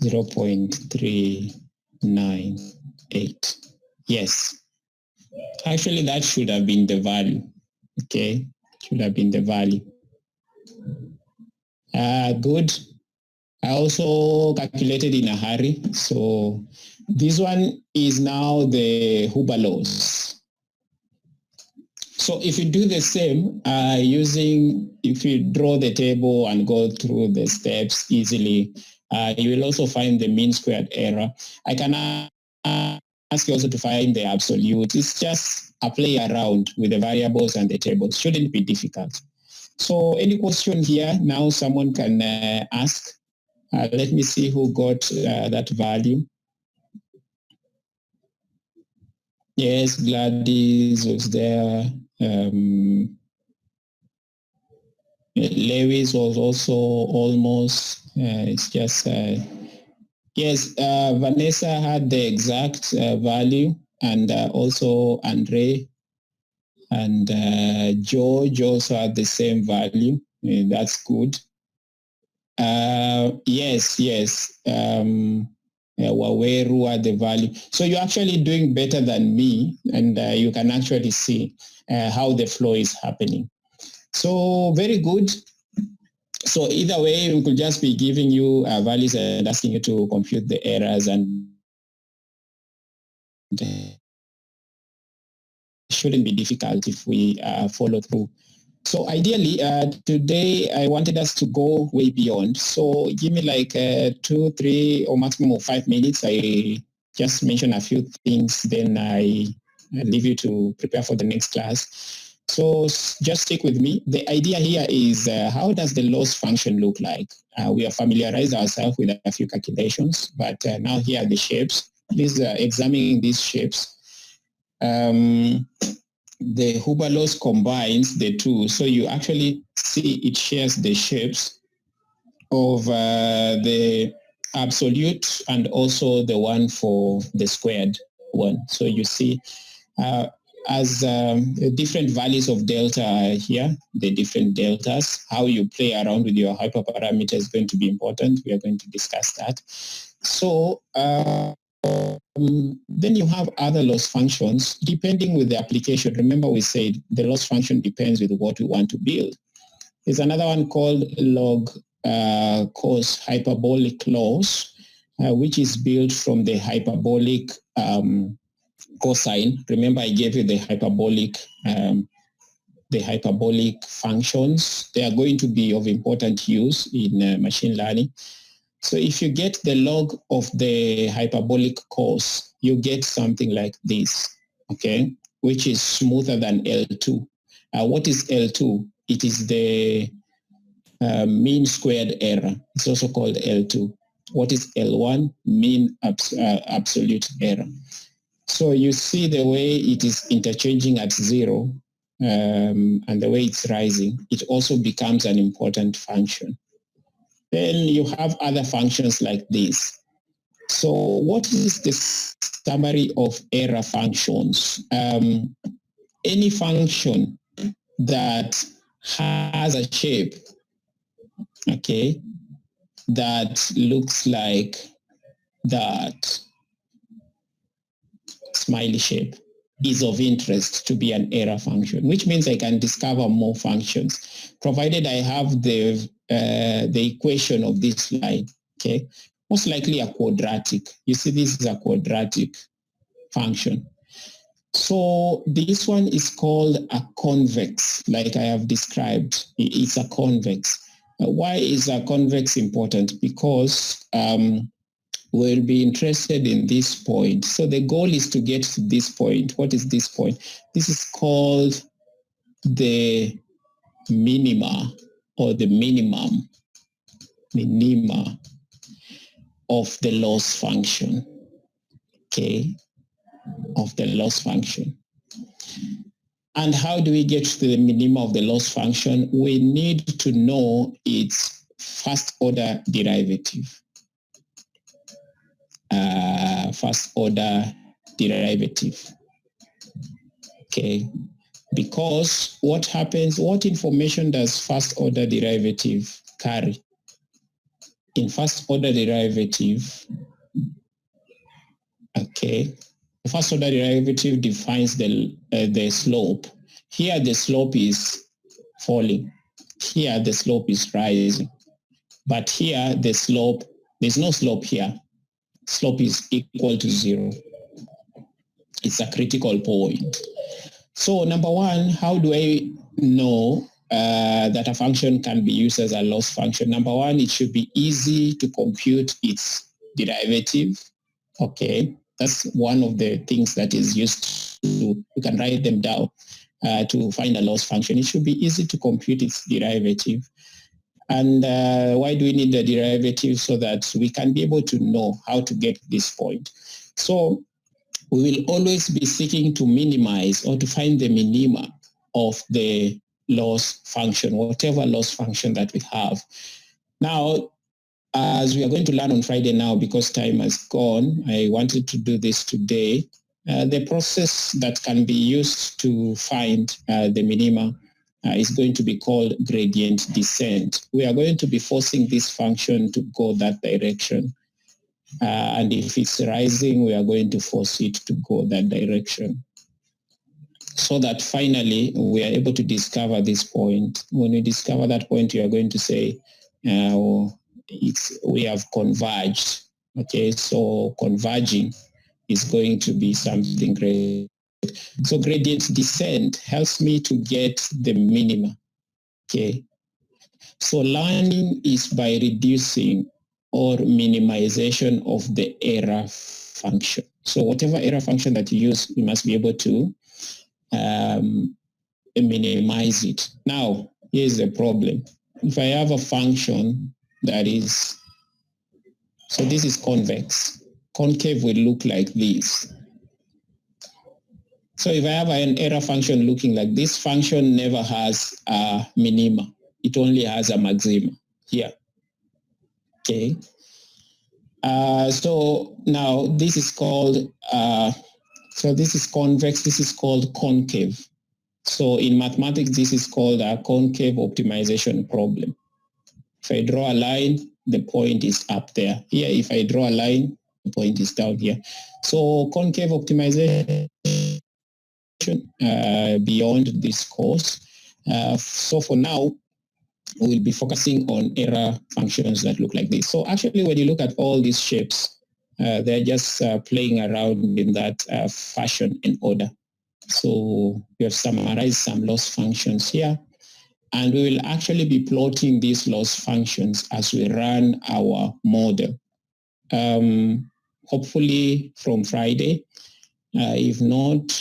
0.398. Yes. Actually, that should have been the value. Okay, should have been the value. Good. I also calculated in a hurry. So this one is now the Huber laws. So if you do the same if you draw the table and go through the steps easily, you will also find the mean squared error. I can ask you also to find the absolute. It's just a play around with the variables and the tables. Shouldn't be difficult. So any question here? Now someone can ask. Let me see who got that value. Yes, Gladys was there. Lewis was also almost. It's just yes. Vanessa had the exact value, and also Andre and George also had the same value. That's good. Yes. Waweru had the value. So you're actually doing better than me, and you can actually see how the flow is happening. So very good. So either way, we could just be giving you values and asking you to compute the errors, and shouldn't be difficult if we follow through. So ideally, today I wanted us to go way beyond. So give me like 2, 3, or maximum of 5 minutes. I just mention a few things, then I leave you to prepare for the next class. So just stick with me. The idea here is how does the loss function look like? We have familiarized ourselves with a few calculations, but now here are the shapes. Please examine these shapes. The Huber laws combines the two, so you actually see it shares the shapes of the absolute and also the one for the squared one. So you see as different values of delta are here, the different deltas, how you play around with your hyperparameter is going to be important. We are going to discuss that. So then you have other loss functions depending with the application. Remember we said the loss function depends with what we want to build. There's another one called log cos hyperbolic loss, which is built from the hyperbolic cosine. Remember I gave you the hyperbolic functions. They are going to be of important use in machine learning. So if you get the log of the hyperbolic cos, you get something like this. okay, which is smoother than L2. What is L2? It is the mean squared error. It's also called L2. What is L1? Mean absolute error. So you see the way it is interchanging at 0 and the way it's rising, it also becomes an important function. Then you have other functions like this. So what is the summary of error functions? Any function that has a shape, okay, that looks like that smiley shape is of interest to be an error function, which means I can discover more functions, provided I have the equation of this line, okay? Most likely a quadratic. You see, this is a quadratic function. So this one is called a convex, like I have described. It's a convex. Why is a convex important? Because we'll be interested in this point. So the goal is to get to this point. What is this point? This is called the minima or the minima of the loss function, okay, of the loss function. And how do we get to the minima of the loss function? We need to know its first order derivative. First order derivative. Okay, because what happens, what information does first order derivative carry? In first order derivative, okay, the first order derivative defines the slope. Here the slope is falling. Here the slope is rising. But here the slope, there's no slope here. Slope is equal to 0. It's a critical point. So number one, how do I know that a function can be used as a loss function? Number one, it should be easy to compute its derivative. Okay, that's one of the things that is used to, you can write them down to find a loss function. It should be easy to compute its derivative. And why do we need the derivative? So that we can be able to know how to get this point. So we will always be seeking to minimize or to find the minima of the loss function, whatever loss function that we have. Now, as we are going to learn on Friday now, because time has gone, I wanted to do this today. The process that can be used to find the minima is going to be called gradient descent. We are going to be forcing this function to go that direction. And if it's rising, we are going to force it to go that direction. So that finally we are able to discover this point. When we discover that point, you are going to say, we have converged. Okay, so converging is going to be something great. So gradient descent helps me to get the minima. Okay, so learning is by reducing or minimization of the error function. So whatever error function that you use, you must be able to minimize it. Now, here's the problem. If I have a function that is, so this is convex. Concave will look like this. So if I have an error function looking like this, function never has a minima. It only has a maxima here. Okay. So now this is called, so this is convex, this is called concave. So in mathematics, this is called a concave optimization problem. If I draw a line, the point is up there. Here, if I draw a line, the point is down here. So concave optimization beyond this course. So for now, we'll be focusing on error functions that look like this. So actually, when you look at all these shapes, they're just playing around in that fashion and order. So we have summarized some loss functions here, and we will actually be plotting these loss functions as we run our model. Hopefully from Friday, If not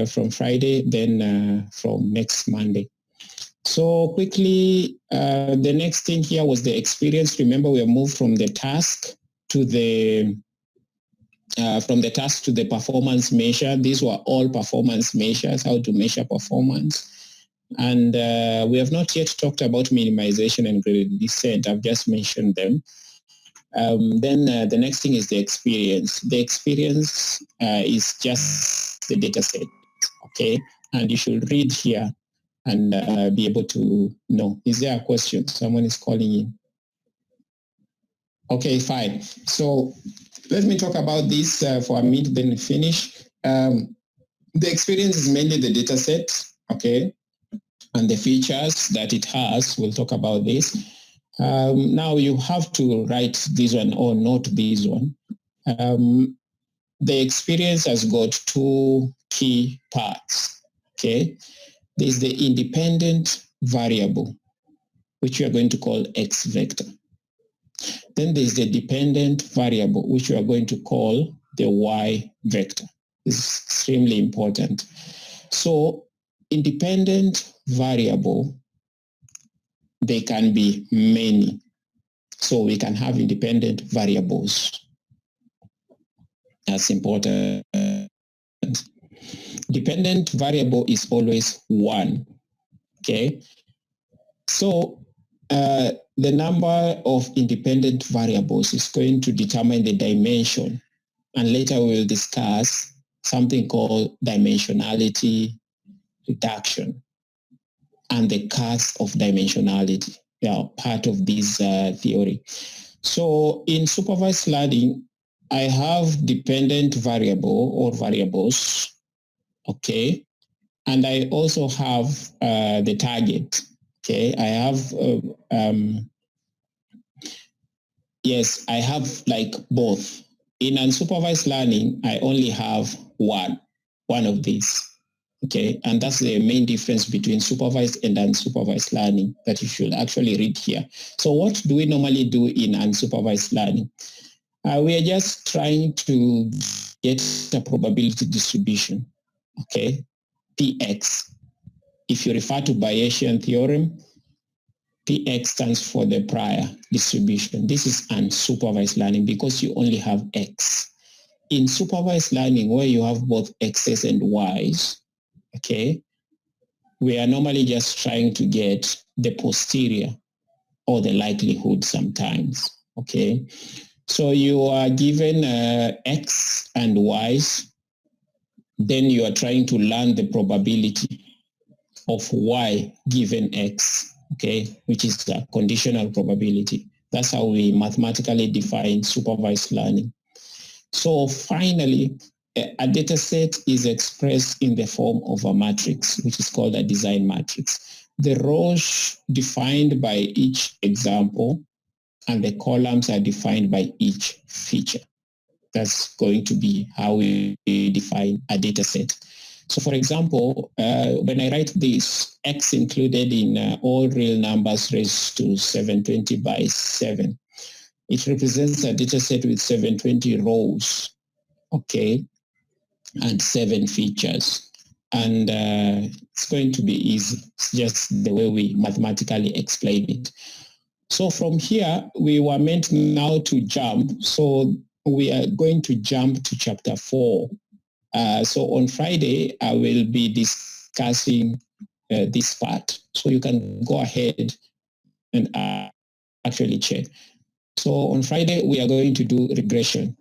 from Friday, then from next Monday. So quickly, the next thing here was the experience. Remember, we have moved from the task to the performance measure. These were all performance measures, how to measure performance. And we have not yet talked about minimization and gradient descent. I've just mentioned them. Then the next thing is the experience. The experience is just the data set, okay? And you should read here and be able to know. Is there a question? Someone is calling in. Okay, fine. So let me talk about this for a minute, then finish. The experience is mainly the data set, okay, and the features that it has. We'll talk about this. Now you have to write this one or note this one. The experience has got two key parts, okay? There's the independent variable, which we are going to call X vector. Then there's the dependent variable, which we are going to call the Y vector. This is extremely important. So independent variable, they can be many. So we can have independent variables. That's important. Dependent variable is always one, okay? So the number of independent variables is going to determine the dimension. And later we'll discuss something called dimensionality reduction and the curse of dimensionality. They are part of this theory. So in supervised learning, I have dependent variable or variables, okay? And I also have the target, okay? I have, yes, I have like both. In unsupervised learning, I only have one of these, okay? And that's the main difference between supervised and unsupervised learning that you should actually read here. So what do we normally do in unsupervised learning? We are just trying to get a probability distribution, okay? Px. If you refer to Bayesian theorem, Px stands for the prior distribution. This is unsupervised learning because you only have X. In supervised learning, where you have both X's and Y's, okay, we are normally just trying to get the posterior or the likelihood sometimes, okay? So you are given X and Y's, then you are trying to learn the probability of Y given X, okay, which is the conditional probability. That's how we mathematically define supervised learning. So finally, a data set is expressed in the form of a matrix, which is called a design matrix. The rows defined by each example and the columns are defined by each feature. That's going to be how we define a data set. So for example, when I write this, X included in all real numbers raised to 720 by 7, it represents a data set with 720 rows, okay, and 7 features. And it's going to be easy. It's just the way we mathematically explain it. So from here, we were meant now to jump. So we are going to jump to chapter 4. So on Friday, I will be discussing this part. So you can go ahead and actually check. So on Friday, we are going to do regression.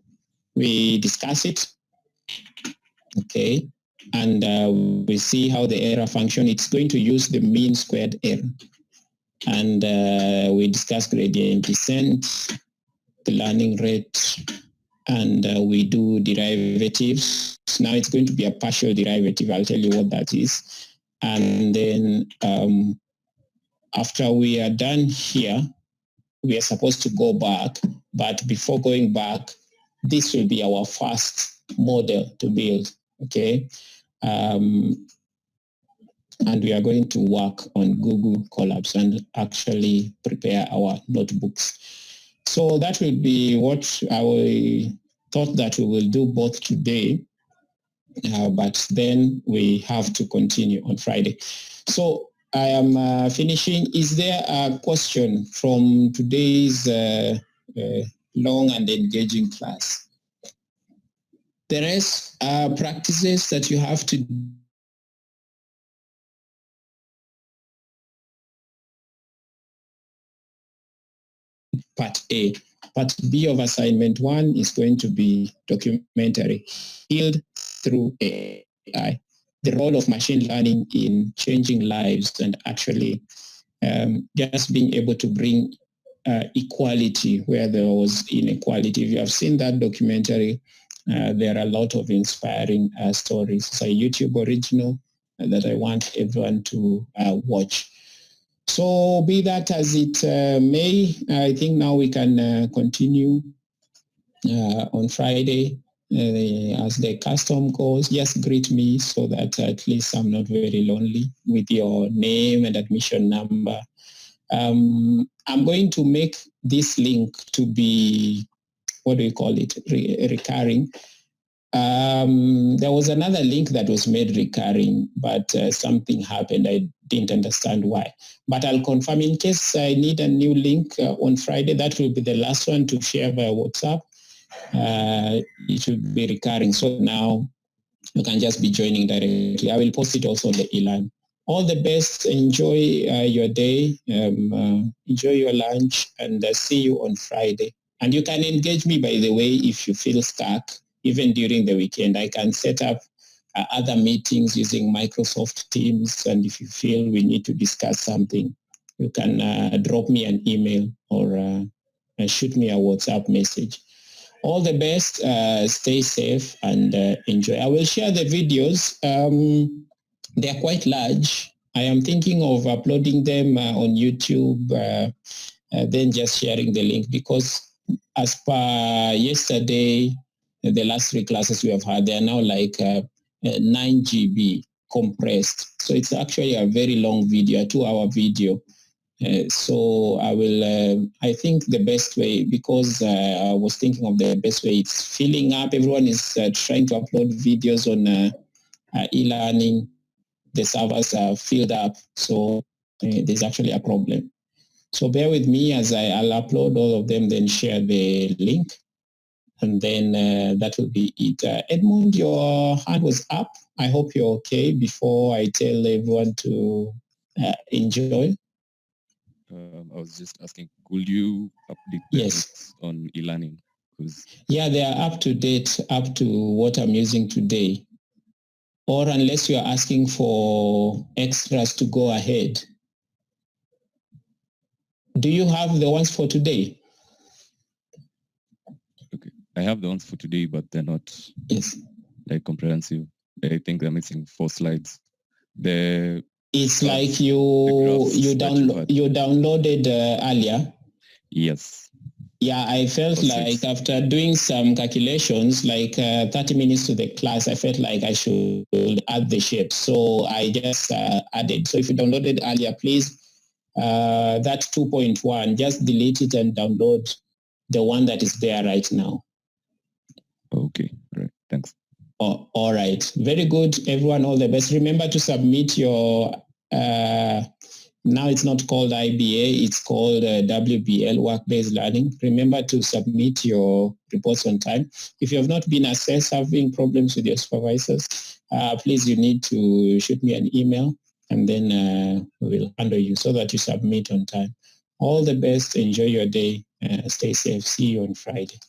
We discuss it, okay, and we see how the error function, it's going to use the mean squared error. And we discuss gradient descent, the learning rate, and we do derivatives. Now it's going to be a partial derivative. I'll tell you what that is. And then after we are done here, we are supposed to go back. But before going back, this will be our first model to build, okay? And we are going to work on Google Colabs and actually prepare our notebooks. So that will be what I thought that we will do both today but then we have to continue on Friday. So I am finishing. Is there a question from today's long and engaging class? The rest are practices that you have to Part A. Part B of assignment 1 is going to be documentary, healed through AI. The role of machine learning in changing lives and actually just being able to bring equality where there was inequality. If you have seen that documentary, there are a lot of inspiring stories. It's a YouTube original that I want everyone to watch. So be that as it may, I think now we can continue on Friday. As the custom goes, just greet me so that at least I'm not very lonely with your name and admission number. I'm going to make this link to be, what do you call it, recurring. There was another link that was made recurring, but something happened. I didn't understand why. But I'll confirm in case I need a new link on Friday. That will be the last one to share via WhatsApp. It will be recurring. So now you can just be joining directly. I will post it also on the e-learn. All the best. Enjoy your day. Enjoy your lunch, and see you on Friday. And you can engage me, by the way, if you feel stuck, even during the weekend. I can set up other meetings using Microsoft Teams. And if you feel we need to discuss something, you can drop me an email or shoot me a WhatsApp message. All the best. Stay safe and enjoy. I will share the videos. They are quite large. I am thinking of uploading them on YouTube, then just sharing the link, because as per yesterday, the last 3 classes we have had, they are now like 9 GB compressed. So it's actually a very long video, a 2-hour video. So I will, I think the best way, because I was thinking of the best way, it's filling up. Everyone is trying to upload videos on e-learning. The servers are filled up. So there's actually a problem. So bear with me as I'll upload all of them, then share the link. And then that will be it. Edmund, your hand was up. I hope you're okay before I tell everyone to enjoy. I was just asking, could you update the notes on e-learning? Yeah, they are up to date, up to what I'm using today. Or unless you are asking for extras to go ahead. Do you have the ones for today? Okay, I have the ones for today, but they're not like comprehensive. I think they're missing 4 slides. It's like you downloaded earlier. Yes. Yeah, I felt like after doing some calculations, like 30 minutes to the class, I felt like I should add the shape. So I just added. So if you downloaded earlier, please, that 2.1, just delete it and download the one that is there right now. Okay, right. Thanks. Oh, all right. Very good, everyone. All the best. Remember to submit your, now it's not called IBA, it's called WBL, Work-Based Learning. Remember to submit your reports on time. If you have not been assessed, having problems with your supervisors, please, you need to shoot me an email, and then we will handle you so that you submit on time. All the best. Enjoy your day. Stay safe. See you on Friday.